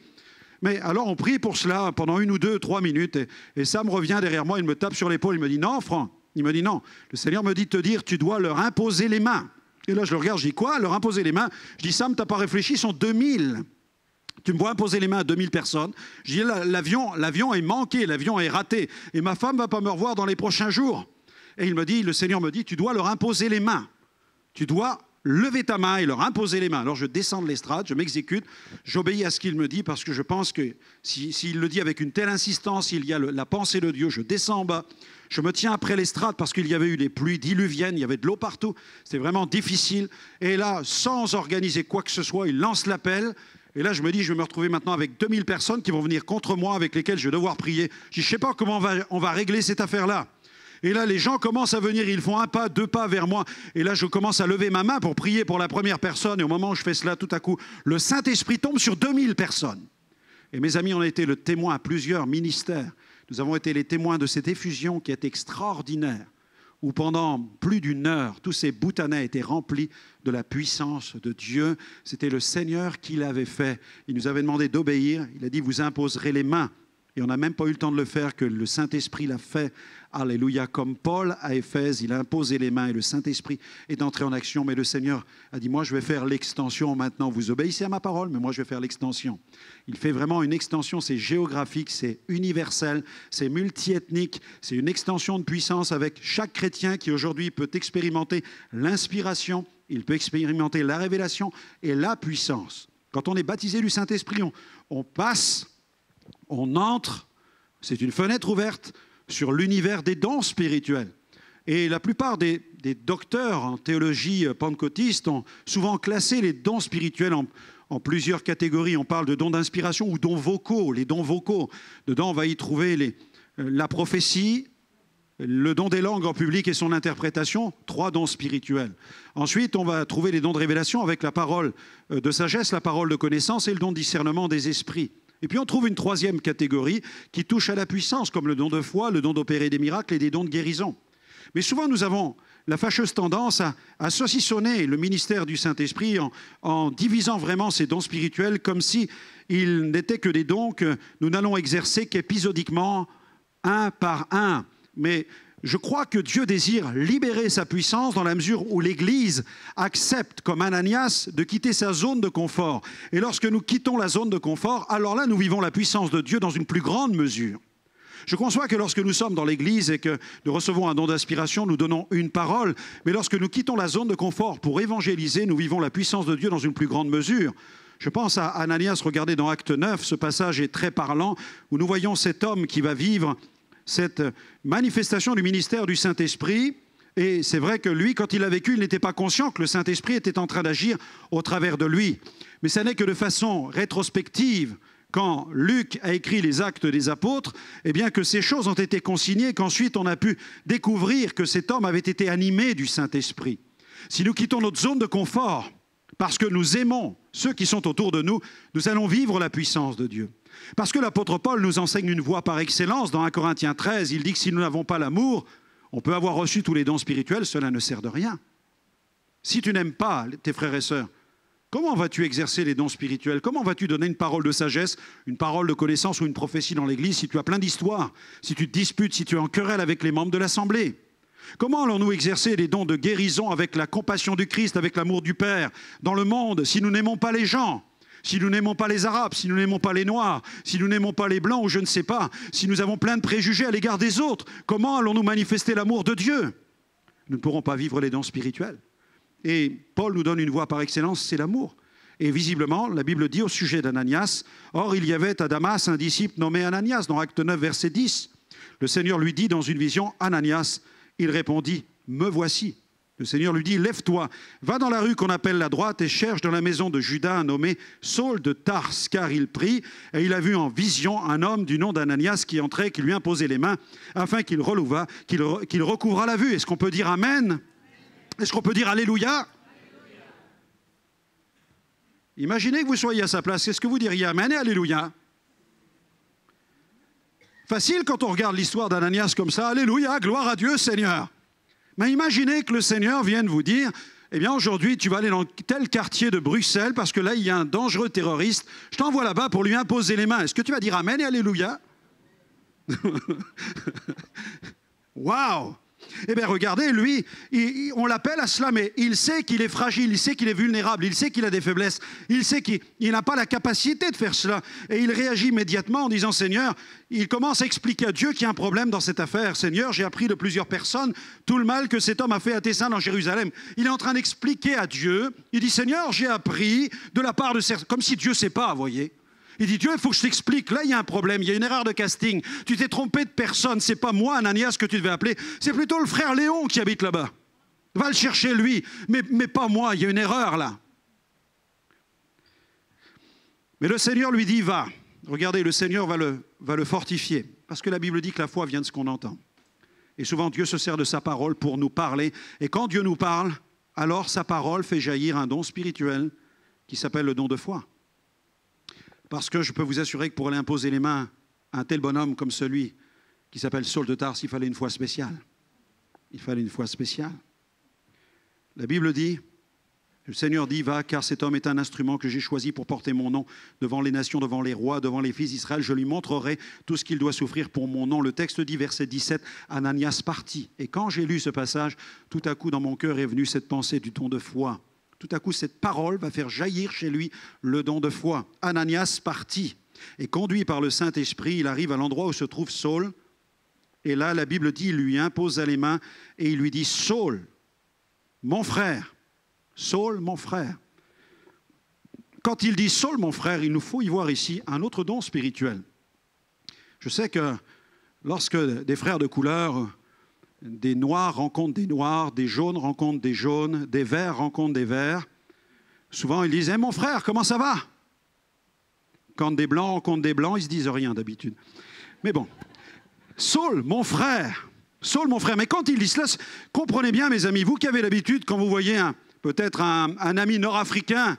Mais alors on prie pour cela pendant 1 ou 2, 3 minutes. Et Sam revient derrière moi, il me tape sur l'épaule, il me dit, non, Franck. Il me dit, non, le Seigneur me dit de te dire, tu dois leur imposer les mains. Et là, je le regarde, je dis, quoi, leur imposer les mains? Je dis, Sam, tu n'as pas réfléchi, ils sont 2000. Tu me vois imposer les mains à 2000 personnes. Je dis, l'avion est manqué, l'avion est raté. Et ma femme ne va pas me revoir dans les prochains jours. Et le Seigneur me dit, tu dois leur imposer les mains. Tu dois lever ta main et leur imposer les mains. Alors je descends de l'estrade, je m'exécute, j'obéis à ce qu'il me dit parce que je pense que s'il le dit avec une telle insistance, il y a la pensée de Dieu, je descends en bas, je me tiens après l'estrade parce qu'il y avait eu des pluies diluviennes, il y avait de l'eau partout, c'était vraiment difficile. Et là, sans organiser quoi que ce soit, il lance l'appel. Et là, je me dis, je vais me retrouver maintenant avec 2000 personnes qui vont venir contre moi, avec lesquelles je vais devoir prier. Je ne sais pas comment on va régler cette affaire-là. Et là, les gens commencent à venir, ils font 1 pas, 2 pas vers moi. Et là, je commence à lever ma main pour prier pour la première personne. Et au moment où je fais cela, tout à coup, le Saint-Esprit tombe sur 2000 personnes. Et mes amis, on a été le témoin à plusieurs ministères. Nous avons été les témoins de cette effusion qui est extraordinaire, où pendant plus d'1 heure, tous ces boutanais étaient remplis de la puissance de Dieu. C'était le Seigneur qui l'avait fait. Il nous avait demandé d'obéir. Il a dit, vous imposerez les mains. Et on n'a même pas eu le temps de le faire, que le Saint-Esprit l'a fait. Alléluia. Comme Paul à Éphèse, il a imposé les mains et le Saint-Esprit est entré en action. Mais le Seigneur a dit, moi je vais faire l'extension maintenant. Vous obéissez à ma parole, mais moi je vais faire l'extension. Il fait vraiment une extension, c'est géographique, c'est universel, c'est multiethnique. C'est une extension de puissance avec chaque chrétien qui aujourd'hui peut expérimenter l'inspiration, il peut expérimenter la révélation et la puissance. Quand on est baptisé du Saint-Esprit, on passe... On entre, c'est une fenêtre ouverte sur l'univers des dons spirituels. Et la plupart des docteurs en théologie pentecôtiste ont souvent classé les dons spirituels en plusieurs catégories. On parle de dons d'inspiration ou dons vocaux, les dons vocaux. Dedans, on va y trouver la prophétie, le don des langues en public et son interprétation, 3 dons spirituels. Ensuite, on va trouver les dons de révélation avec la parole de sagesse, la parole de connaissance et le don de discernement des esprits. Et puis on trouve une 3e catégorie qui touche à la puissance, comme le don de foi, le don d'opérer des miracles et des dons de guérison. Mais souvent, nous avons la fâcheuse tendance à saucissonner le ministère du Saint-Esprit en divisant vraiment ces dons spirituels comme s'ils n'étaient que des dons que nous n'allons exercer qu'épisodiquement, un par un. Mais je crois que Dieu désire libérer sa puissance dans la mesure où l'Église accepte, comme Ananias, de quitter sa zone de confort. Et lorsque nous quittons la zone de confort, alors là, nous vivons la puissance de Dieu dans une plus grande mesure. Je conçois que lorsque nous sommes dans l'Église et que nous recevons un don d'inspiration, nous donnons une parole. Mais lorsque nous quittons la zone de confort pour évangéliser, nous vivons la puissance de Dieu dans une plus grande mesure. Je pense à Ananias, regardez dans Acte 9, ce passage est très parlant, où nous voyons cet homme qui va vivre cette manifestation du ministère du Saint-Esprit. Et c'est vrai que lui, quand il l'a vécu, il n'était pas conscient que le Saint-Esprit était en train d'agir au travers de lui. Mais ça n'est que de façon rétrospective, quand Luc a écrit les Actes des Apôtres, eh bien que ces choses ont été consignées, qu'ensuite on a pu découvrir que cet homme avait été animé du Saint-Esprit. Si nous quittons notre zone de confort, parce que nous aimons ceux qui sont autour de nous, nous allons vivre la puissance de Dieu. Parce que l'apôtre Paul nous enseigne une voie par excellence. Dans 1 Corinthiens 13, il dit que si nous n'avons pas l'amour, on peut avoir reçu tous les dons spirituels, cela ne sert de rien. Si tu n'aimes pas tes frères et sœurs, comment vas-tu exercer les dons spirituels? Comment vas-tu donner une parole de sagesse, une parole de connaissance ou une prophétie dans l'Église si tu as plein d'histoires, si tu te disputes, si tu es en querelle avec les membres de l'Assemblée? Comment allons-nous exercer les dons de guérison avec la compassion du Christ, avec l'amour du Père dans le monde si nous n'aimons pas les gens? Si nous n'aimons pas les Arabes, si nous n'aimons pas les Noirs, si nous n'aimons pas les Blancs ou je ne sais pas, si nous avons plein de préjugés à l'égard des autres, comment allons-nous manifester l'amour de Dieu? Nous ne pourrons pas vivre les dons spirituels. Et Paul nous donne une voie par excellence, c'est l'amour. Et visiblement, la Bible dit au sujet d'Ananias, « Or, il y avait à Damas un disciple nommé Ananias » dans Acte 9, verset 10. Le Seigneur lui dit dans une vision, « Ananias », il répondit, me voici. Le Seigneur lui dit, lève-toi, va dans la rue qu'on appelle la droite et cherche dans la maison de Judas un nommé Saul de Tarse, car il prie et il a vu en vision un homme du nom d'Ananias qui entrait, qui lui imposait les mains afin qu'il releva, qu'il recouvra la vue. Est-ce qu'on peut dire Amen? Est-ce qu'on peut dire Alléluia? Imaginez que vous soyez à sa place. Est-ce que vous diriez Amen et Alléluia? Facile quand on regarde l'histoire d'Ananias comme ça. Alléluia, gloire à Dieu, Seigneur. Mais imaginez que le Seigneur vienne vous dire, eh bien aujourd'hui tu vas aller dans tel quartier de Bruxelles parce que là il y a un dangereux terroriste, je t'envoie là-bas pour lui imposer les mains. Est-ce que tu vas dire Amen et Alléluia? Waouh! Eh bien regardez, lui, on l'appelle à cela, mais il sait qu'il est fragile, il sait qu'il est vulnérable, il sait qu'il a des faiblesses, il sait qu'il n'a pas la capacité de faire cela. Et il réagit immédiatement en disant, Seigneur, il commence à expliquer à Dieu qu'il y a un problème dans cette affaire. Seigneur, j'ai appris de plusieurs personnes tout le mal que cet homme a fait à tes saints dans Jérusalem. Il est en train d'expliquer à Dieu, il dit, Seigneur, j'ai appris de la part de certains, comme si Dieu ne sait pas, vous voyez. Il dit, Dieu, il faut que je t'explique, là il y a un problème, il y a une erreur de casting, tu t'es trompé de personne, c'est pas moi Ananias que tu devais appeler, c'est plutôt le frère Léon qui habite là-bas. Va le chercher lui, mais pas moi, il y a une erreur là. Mais le Seigneur lui dit, va. Regardez, le Seigneur va le fortifier, parce que la Bible dit que la foi vient de ce qu'on entend. Et souvent Dieu se sert de sa parole pour nous parler, et quand Dieu nous parle, alors sa parole fait jaillir un don spirituel qui s'appelle le don de foi. Parce que je peux vous assurer que pour aller imposer les mains à un tel bonhomme comme celui qui s'appelle Saul de Tarse, il fallait une foi spéciale. Il fallait une foi spéciale. La Bible dit, le Seigneur dit, va, car cet homme est un instrument que j'ai choisi pour porter mon nom devant les nations, devant les rois, devant les fils d'Israël. Je lui montrerai tout ce qu'il doit souffrir pour mon nom. Le texte dit, verset 17, Ananias partit. Et quand j'ai lu ce passage, tout à coup dans mon cœur est venue cette pensée du don de foi. Tout à coup, cette parole va faire jaillir chez lui le don de foi. Ananias partit et conduit par le Saint-Esprit, il arrive à l'endroit où se trouve Saul. Et là, la Bible dit, il lui imposa les mains et il lui dit, Saul, mon frère, Saul, mon frère. Quand il dit Saul, mon frère, il nous faut y voir ici un autre don spirituel. Je sais que lorsque des frères de couleur, des noirs rencontrent des noirs, des jaunes rencontrent des jaunes, des verts rencontrent des verts, souvent ils disent hey, « mon frère, comment ça va ?» Quand des blancs rencontrent des blancs, ils se disent rien d'habitude. Mais bon, Saul, mon frère, mais quand ils disent cela, comprenez bien mes amis, vous qui avez l'habitude, quand vous voyez peut-être un ami nord-africain,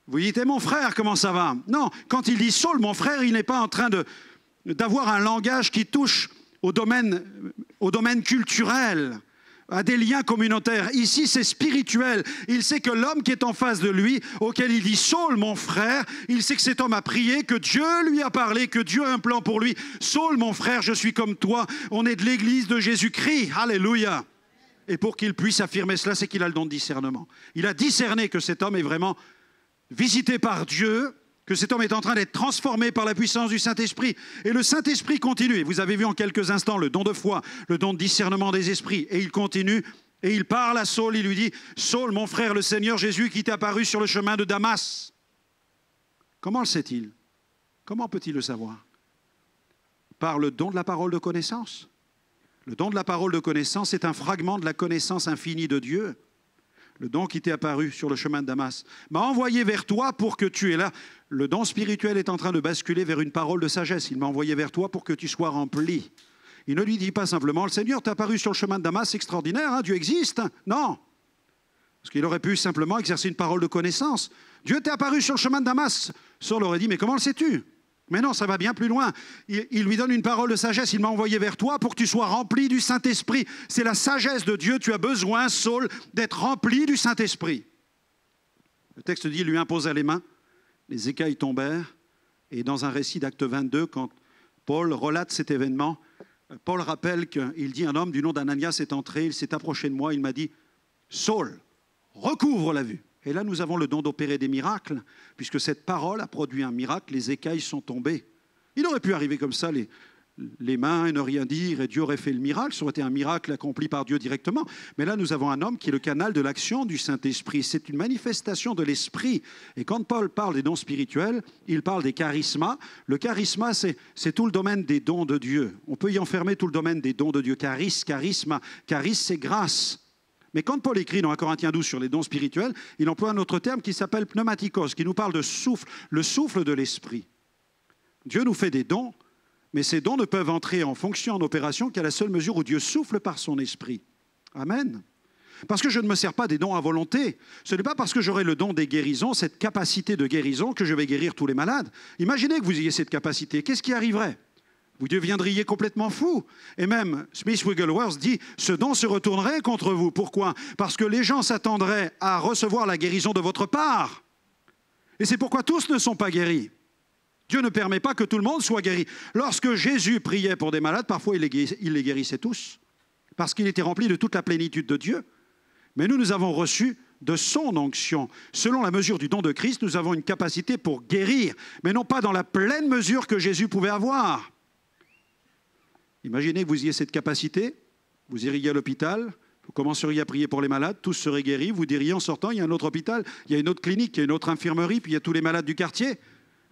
vous dites hey, « mon frère, comment ça va ?» Non, quand il dit Saul, mon frère, il n'est pas en train d'avoir un langage qui touche au domaine culturel, à des liens communautaires. Ici, c'est spirituel. Il sait que l'homme qui est en face de lui, auquel il dit « Saul, mon frère », il sait que cet homme a prié, que Dieu lui a parlé, que Dieu a un plan pour lui. « Saul, mon frère, je suis comme toi. On est de l'église de Jésus-Christ. Alléluia !» Et pour qu'il puisse affirmer cela, c'est qu'il a le don de discernement. Il a discerné que cet homme est vraiment visité par Dieu, que cet homme est en train d'être transformé par la puissance du Saint-Esprit. Et le Saint-Esprit continue. Et vous avez vu en quelques instants le don de foi, le don de discernement des esprits. Et il continue, et il parle à Saul, il lui dit « Saul, mon frère, le Seigneur Jésus qui t'est apparu sur le chemin de Damas. » Comment le sait-il? Comment peut-il le savoir? Par le don de la parole de connaissance. Le don de la parole de connaissance est un fragment de la connaissance infinie de Dieu. Le don qui t'est apparu sur le chemin de Damas m'a envoyé vers toi pour que tu es là. Le don spirituel est en train de basculer vers une parole de sagesse. Il m'a envoyé vers toi pour que tu sois rempli. Il ne lui dit pas simplement, le Seigneur t'a apparu sur le chemin de Damas, c'est extraordinaire, hein, Dieu existe. Non. Parce qu'il aurait pu simplement exercer une parole de connaissance. Dieu t'est apparu sur le chemin de Damas. Saul aurait dit, mais comment le sais-tu? Mais non, ça va bien plus loin. Il lui donne une parole de sagesse. Il m'a envoyé vers toi pour que tu sois rempli du Saint-Esprit. C'est la sagesse de Dieu. Tu as besoin, Saul, d'être rempli du Saint-Esprit. Le texte dit, il lui imposa les mains. Les écailles tombèrent. Et dans un récit d'Acte 22, quand Paul relate cet événement, Paul rappelle qu'il dit, un homme du nom d'Ananias est entré, il s'est approché de moi, il m'a dit, Saul, recouvre la vue. Et là, nous avons le don d'opérer des miracles, puisque cette parole a produit un miracle, les écailles sont tombées. Il aurait pu arriver comme ça, les mains et ne rien dire, et Dieu aurait fait le miracle. Ça aurait été un miracle accompli par Dieu directement. Mais là, nous avons un homme qui est le canal de l'action du Saint-Esprit. C'est une manifestation de l'Esprit. Et quand Paul parle des dons spirituels, il parle des charismas. Le charisma, c'est tout le domaine des dons de Dieu. On peut y enfermer tout le domaine des dons de Dieu. Charisme, c'est grâce. Mais quand Paul écrit dans 1 Corinthiens 12 sur les dons spirituels, il emploie un autre terme qui s'appelle pneumatikos, qui nous parle de souffle, le souffle de l'Esprit. Dieu nous fait des dons, mais ces dons ne peuvent entrer en fonction, en opération, qu'à la seule mesure où Dieu souffle par son esprit. Amen. Parce que je ne me sers pas des dons à volonté. Ce n'est pas parce que j'aurai le don des guérisons, cette capacité de guérison, que je vais guérir tous les malades. Imaginez que vous ayez cette capacité. Qu'est-ce qui arriverait? Vous deviendriez complètement fou. Et même Smith Wigglesworth dit, ce don se retournerait contre vous. Pourquoi? Parce que les gens s'attendraient à recevoir la guérison de votre part. Et c'est pourquoi tous ne sont pas guéris. Dieu ne permet pas que tout le monde soit guéri. Lorsque Jésus priait pour des malades, parfois il les guérissait tous, parce qu'il était rempli de toute la plénitude de Dieu. Mais nous avons reçu de son onction. Selon la mesure du don de Christ, nous avons une capacité pour guérir, mais non pas dans la pleine mesure que Jésus pouvait avoir. Imaginez que vous ayez cette capacité, vous iriez à l'hôpital, vous commenceriez à prier pour les malades, tous seraient guéris, vous diriez en sortant, il y a un autre hôpital, il y a une autre clinique, il y a une autre infirmerie, puis il y a tous les malades du quartier.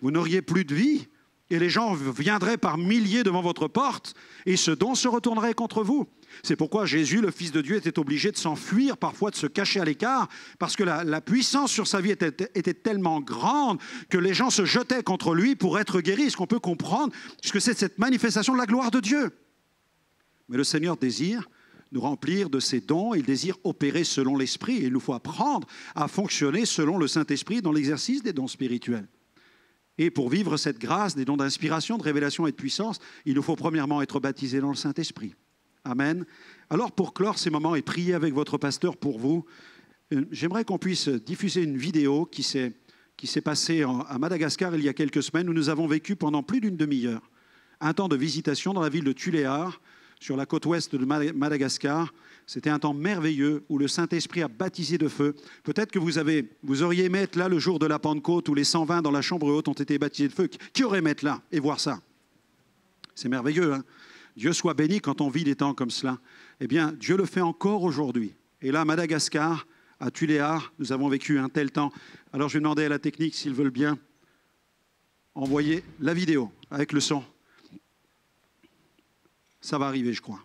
Vous n'auriez plus de vie et les gens viendraient par milliers devant votre porte et ce don se retournerait contre vous. C'est pourquoi Jésus, le Fils de Dieu, était obligé de s'enfuir, parfois de se cacher à l'écart, parce que la puissance sur sa vie était tellement grande que les gens se jetaient contre lui pour être guéris. Est-ce qu'on peut comprendre ce que c'est cette manifestation de la gloire de Dieu? Mais le Seigneur désire nous remplir de ses dons, il désire opérer selon l'Esprit et il nous faut apprendre à fonctionner selon le Saint-Esprit dans l'exercice des dons spirituels. Et pour vivre cette grâce, des dons d'inspiration, de révélation et de puissance, il nous faut premièrement être baptisés dans le Saint-Esprit. Amen. Alors pour clore ces moments et prier avec votre pasteur pour vous, j'aimerais qu'on puisse diffuser une vidéo qui s'est passée à Madagascar il y a quelques semaines, où nous avons vécu pendant plus d'une demi-heure un temps de visitation dans la ville de Tuléar, sur la côte ouest de Madagascar. C'était un temps merveilleux où le Saint-Esprit a baptisé de feu. Peut-être que vous auriez aimé être là le jour de la Pentecôte où les 120 dans la chambre haute ont été baptisés de feu. Qui aurait aimé être là et voir ça? C'est merveilleux, hein? Dieu soit béni quand on vit des temps comme cela. Eh bien, Dieu le fait encore aujourd'hui. Et là, à Madagascar, à Tuléar, nous avons vécu un tel temps. Alors, je vais demander à la technique, s'ils veulent bien, envoyer la vidéo avec le son. Ça va arriver, je crois.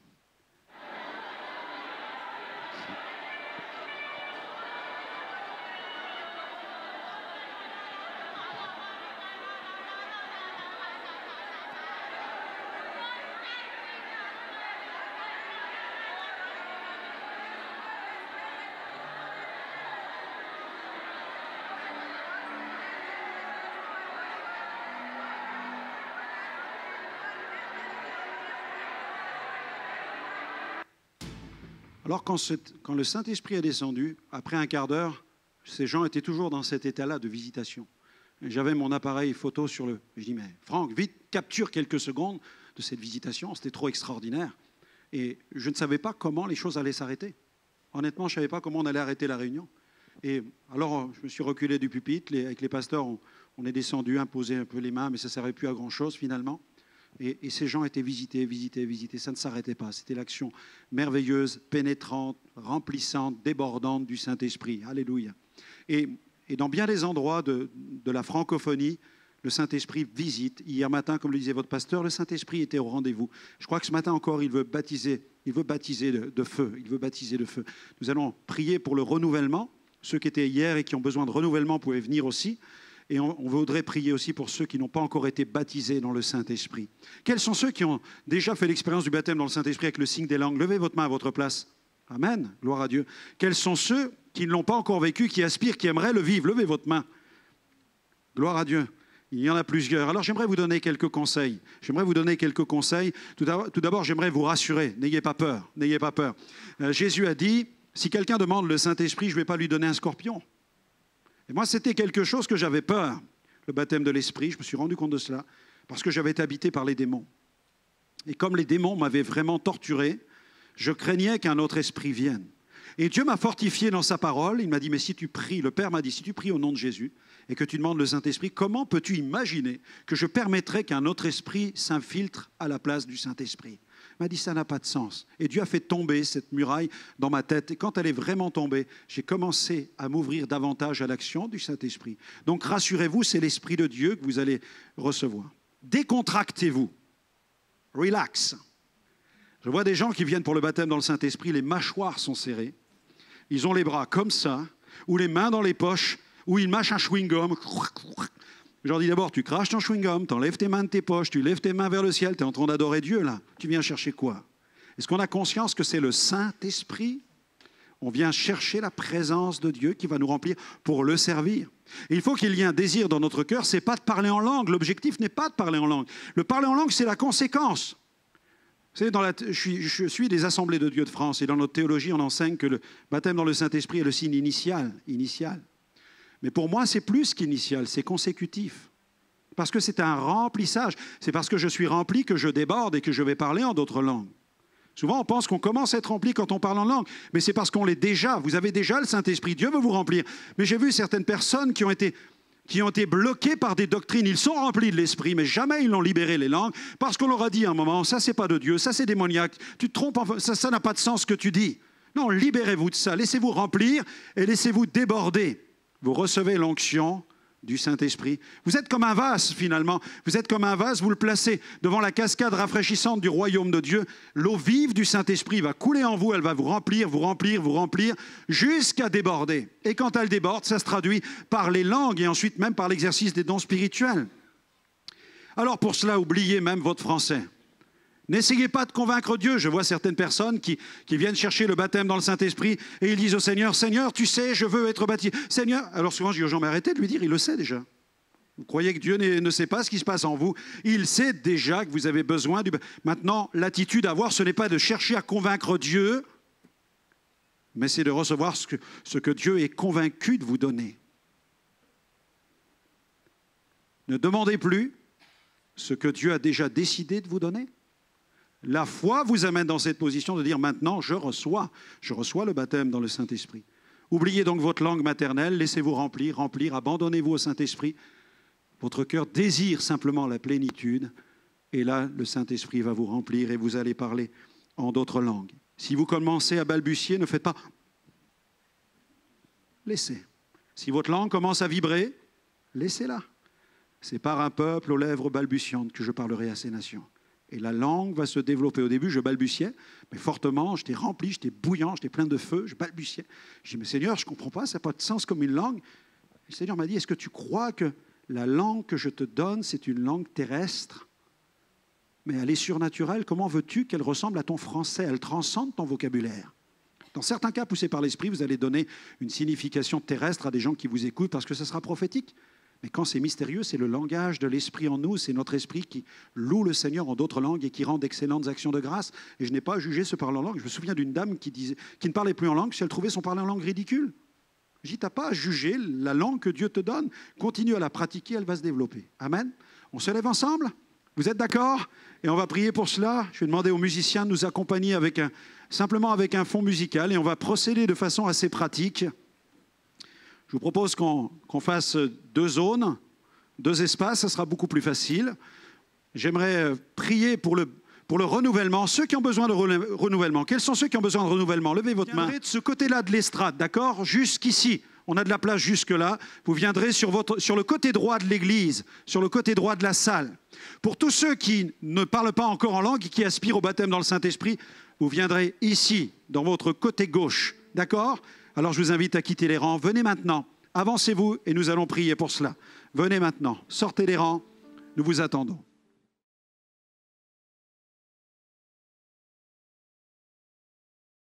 Alors quand le Saint-Esprit est descendu, après un quart d'heure, ces gens étaient toujours dans cet état-là de visitation. J'avais mon appareil photo sur le... Je dis, mais Franck, vite, capture quelques secondes de cette visitation, c'était trop extraordinaire. Et je ne savais pas comment les choses allaient s'arrêter. Honnêtement, je ne savais pas comment on allait arrêter la réunion. Et alors, je me suis reculé du pupitre, avec les pasteurs, on est descendu, imposé un peu les mains, mais ça ne servait plus à grand-chose finalement. Et ces gens étaient visités, ça ne s'arrêtait pas. C'était l'action merveilleuse, pénétrante, remplissante, débordante du Saint-Esprit. Alléluia. Et dans bien des endroits de la francophonie, le Saint-Esprit visite. Hier matin, comme le disait votre pasteur, le Saint-Esprit était au rendez-vous. Je crois que ce matin encore, il veut baptiser de feu. Il veut baptiser de feu. Nous allons prier pour le renouvellement. Ceux qui étaient hier et qui ont besoin de renouvellement pouvaient venir aussi. Et on voudrait prier aussi pour ceux qui n'ont pas encore été baptisés dans le Saint-Esprit. Quels sont ceux qui ont déjà fait l'expérience du baptême dans le Saint-Esprit avec le signe des langues? Levez votre main à votre place. Amen. Gloire à Dieu. Quels sont ceux qui ne l'ont pas encore vécu, qui aspirent, qui aimeraient le vivre? Levez votre main. Gloire à Dieu. Il y en a plusieurs. Alors j'aimerais vous donner quelques conseils. Tout d'abord, j'aimerais vous rassurer. N'ayez pas peur. Jésus a dit, si quelqu'un demande le Saint-Esprit, je ne vais pas lui donner un scorpion. Et moi, c'était quelque chose que j'avais peur, le baptême de l'Esprit. Je me suis rendu compte de cela, parce que j'avais été habité par les démons. Et comme les démons m'avaient vraiment torturé, je craignais qu'un autre esprit vienne. Et Dieu m'a fortifié dans sa parole. Il m'a dit, mais si tu pries, le Père m'a dit, si tu pries au nom de Jésus et que tu demandes le Saint-Esprit, comment peux-tu imaginer que je permettrais qu'un autre esprit s'infiltre à la place du Saint-Esprit? Il m'a dit, ça n'a pas de sens. Et Dieu a fait tomber cette muraille dans ma tête. Et quand elle est vraiment tombée, j'ai commencé à m'ouvrir davantage à l'action du Saint-Esprit. Donc rassurez-vous, c'est l'Esprit de Dieu que vous allez recevoir. Décontractez-vous. Relax. Je vois des gens qui viennent pour le baptême dans le Saint-Esprit, les mâchoires sont serrées. Ils ont les bras comme ça, ou les mains dans les poches, ou ils mâchent un chewing-gum. Je leur dis d'abord, tu craches ton chewing-gum, tu enlèves tes mains de tes poches, tu lèves tes mains vers le ciel, tu es en train d'adorer Dieu là. Tu viens chercher quoi? Est-ce qu'on a conscience que c'est le Saint-Esprit? On vient chercher la présence de Dieu qui va nous remplir pour le servir. Et il faut qu'il y ait un désir dans notre cœur, ce n'est pas de parler en langue. L'objectif n'est pas de parler en langue. Le parler en langue, c'est la conséquence. Vous savez, je suis des Assemblées de Dieu de France et dans notre théologie, on enseigne que le baptême dans le Saint-Esprit est le signe initial. Mais pour moi, c'est plus qu'initial, c'est consécutif. Parce que c'est un remplissage. C'est parce que je suis rempli que je déborde et que je vais parler en d'autres langues. Souvent, on pense qu'on commence à être rempli quand on parle en langue, mais c'est parce qu'on l'est déjà. Vous avez déjà le Saint-Esprit. Dieu veut vous remplir. Mais j'ai vu certaines personnes qui ont été bloquées par des doctrines. Ils sont remplis de l'Esprit, mais jamais ils n'ont libéré les langues parce qu'on leur a dit à un moment, ça, c'est pas de Dieu, ça, c'est démoniaque. Tu te trompes, ça n'a pas de sens ce que tu dis. Non, libérez-vous de ça. Laissez-vous remplir et laissez-vous déborder. Vous recevez l'onction du Saint-Esprit. Vous êtes comme un vase, finalement. Vous êtes comme un vase, vous le placez devant la cascade rafraîchissante du royaume de Dieu. L'eau vive du Saint-Esprit va couler en vous, elle va vous remplir, jusqu'à déborder. Et quand elle déborde, ça se traduit par les langues et ensuite même par l'exercice des dons spirituels. Alors pour cela, oubliez même votre français. N'essayez pas de convaincre Dieu. Je vois certaines personnes qui viennent chercher le baptême dans le Saint-Esprit et ils disent au Seigneur, « Seigneur, tu sais, je veux être baptisé. » Seigneur, alors souvent je dis aux gens, mais arrêtez de lui dire, il le sait déjà. Vous croyez que Dieu ne sait pas ce qui se passe en vous? Il sait déjà que vous avez besoin du... Maintenant, l'attitude à avoir, ce n'est pas de chercher à convaincre Dieu, mais c'est de recevoir ce que Dieu est convaincu de vous donner. Ne demandez plus ce que Dieu a déjà décidé de vous donner. La foi vous amène dans cette position de dire maintenant, je reçois le baptême dans le Saint-Esprit. Oubliez donc votre langue maternelle, laissez-vous remplir, abandonnez-vous au Saint-Esprit. Votre cœur désire simplement la plénitude et là, le Saint-Esprit va vous remplir et vous allez parler en d'autres langues. Si vous commencez à balbutier, ne faites pas. Laissez. Si votre langue commence à vibrer, laissez-la. C'est par un peuple aux lèvres balbutiantes que je parlerai à ces nations. Et la langue va se développer. Au début, je balbutiais, mais fortement, j'étais rempli, j'étais bouillant, j'étais plein de feu, je balbutiais. Je dis, mais Seigneur, je ne comprends pas, ça n'a pas de sens comme une langue. Et le Seigneur m'a dit, est-ce que tu crois que la langue que je te donne, c'est une langue terrestre? Mais elle est surnaturelle, comment veux-tu qu'elle ressemble à ton français? Elle transcende ton vocabulaire. Dans certains cas, poussés par l'Esprit, vous allez donner une signification terrestre à des gens qui vous écoutent parce que ça sera prophétique. Mais quand c'est mystérieux, c'est le langage de l'Esprit en nous, c'est notre esprit qui loue le Seigneur en d'autres langues et qui rend d'excellentes actions de grâce. Et je n'ai pas jugé ce parler en langue. Je me souviens d'une dame qui ne parlait plus en langue si elle trouvait son parler en langue ridicule. Je dis, tu n'as pas à juger la langue que Dieu te donne. Continue à la pratiquer, elle va se développer. Amen. On se lève ensemble? Vous êtes d'accord? Et on va prier pour cela. Je vais demander aux musiciens de nous accompagner simplement avec un fond musical et on va procéder de façon assez pratique. Je vous propose qu'on fasse 2 zones, 2 espaces, ça sera beaucoup plus facile. J'aimerais prier pour le renouvellement. Ceux qui ont besoin de renouvellement, quels sont ceux qui ont besoin de renouvellement? Levez votre main. Vous viendrez de ce côté-là de l'estrade, d'accord? Jusqu'ici. On a de la place jusque-là. Vous viendrez sur le côté droit de l'église, sur le côté droit de la salle. Pour tous ceux qui ne parlent pas encore en langue et qui aspirent au baptême dans le Saint-Esprit, vous viendrez ici, dans votre côté gauche, d'accord? Alors je vous invite à quitter les rangs. Venez maintenant, avancez-vous et nous allons prier pour cela. Venez maintenant, sortez les rangs, nous vous attendons.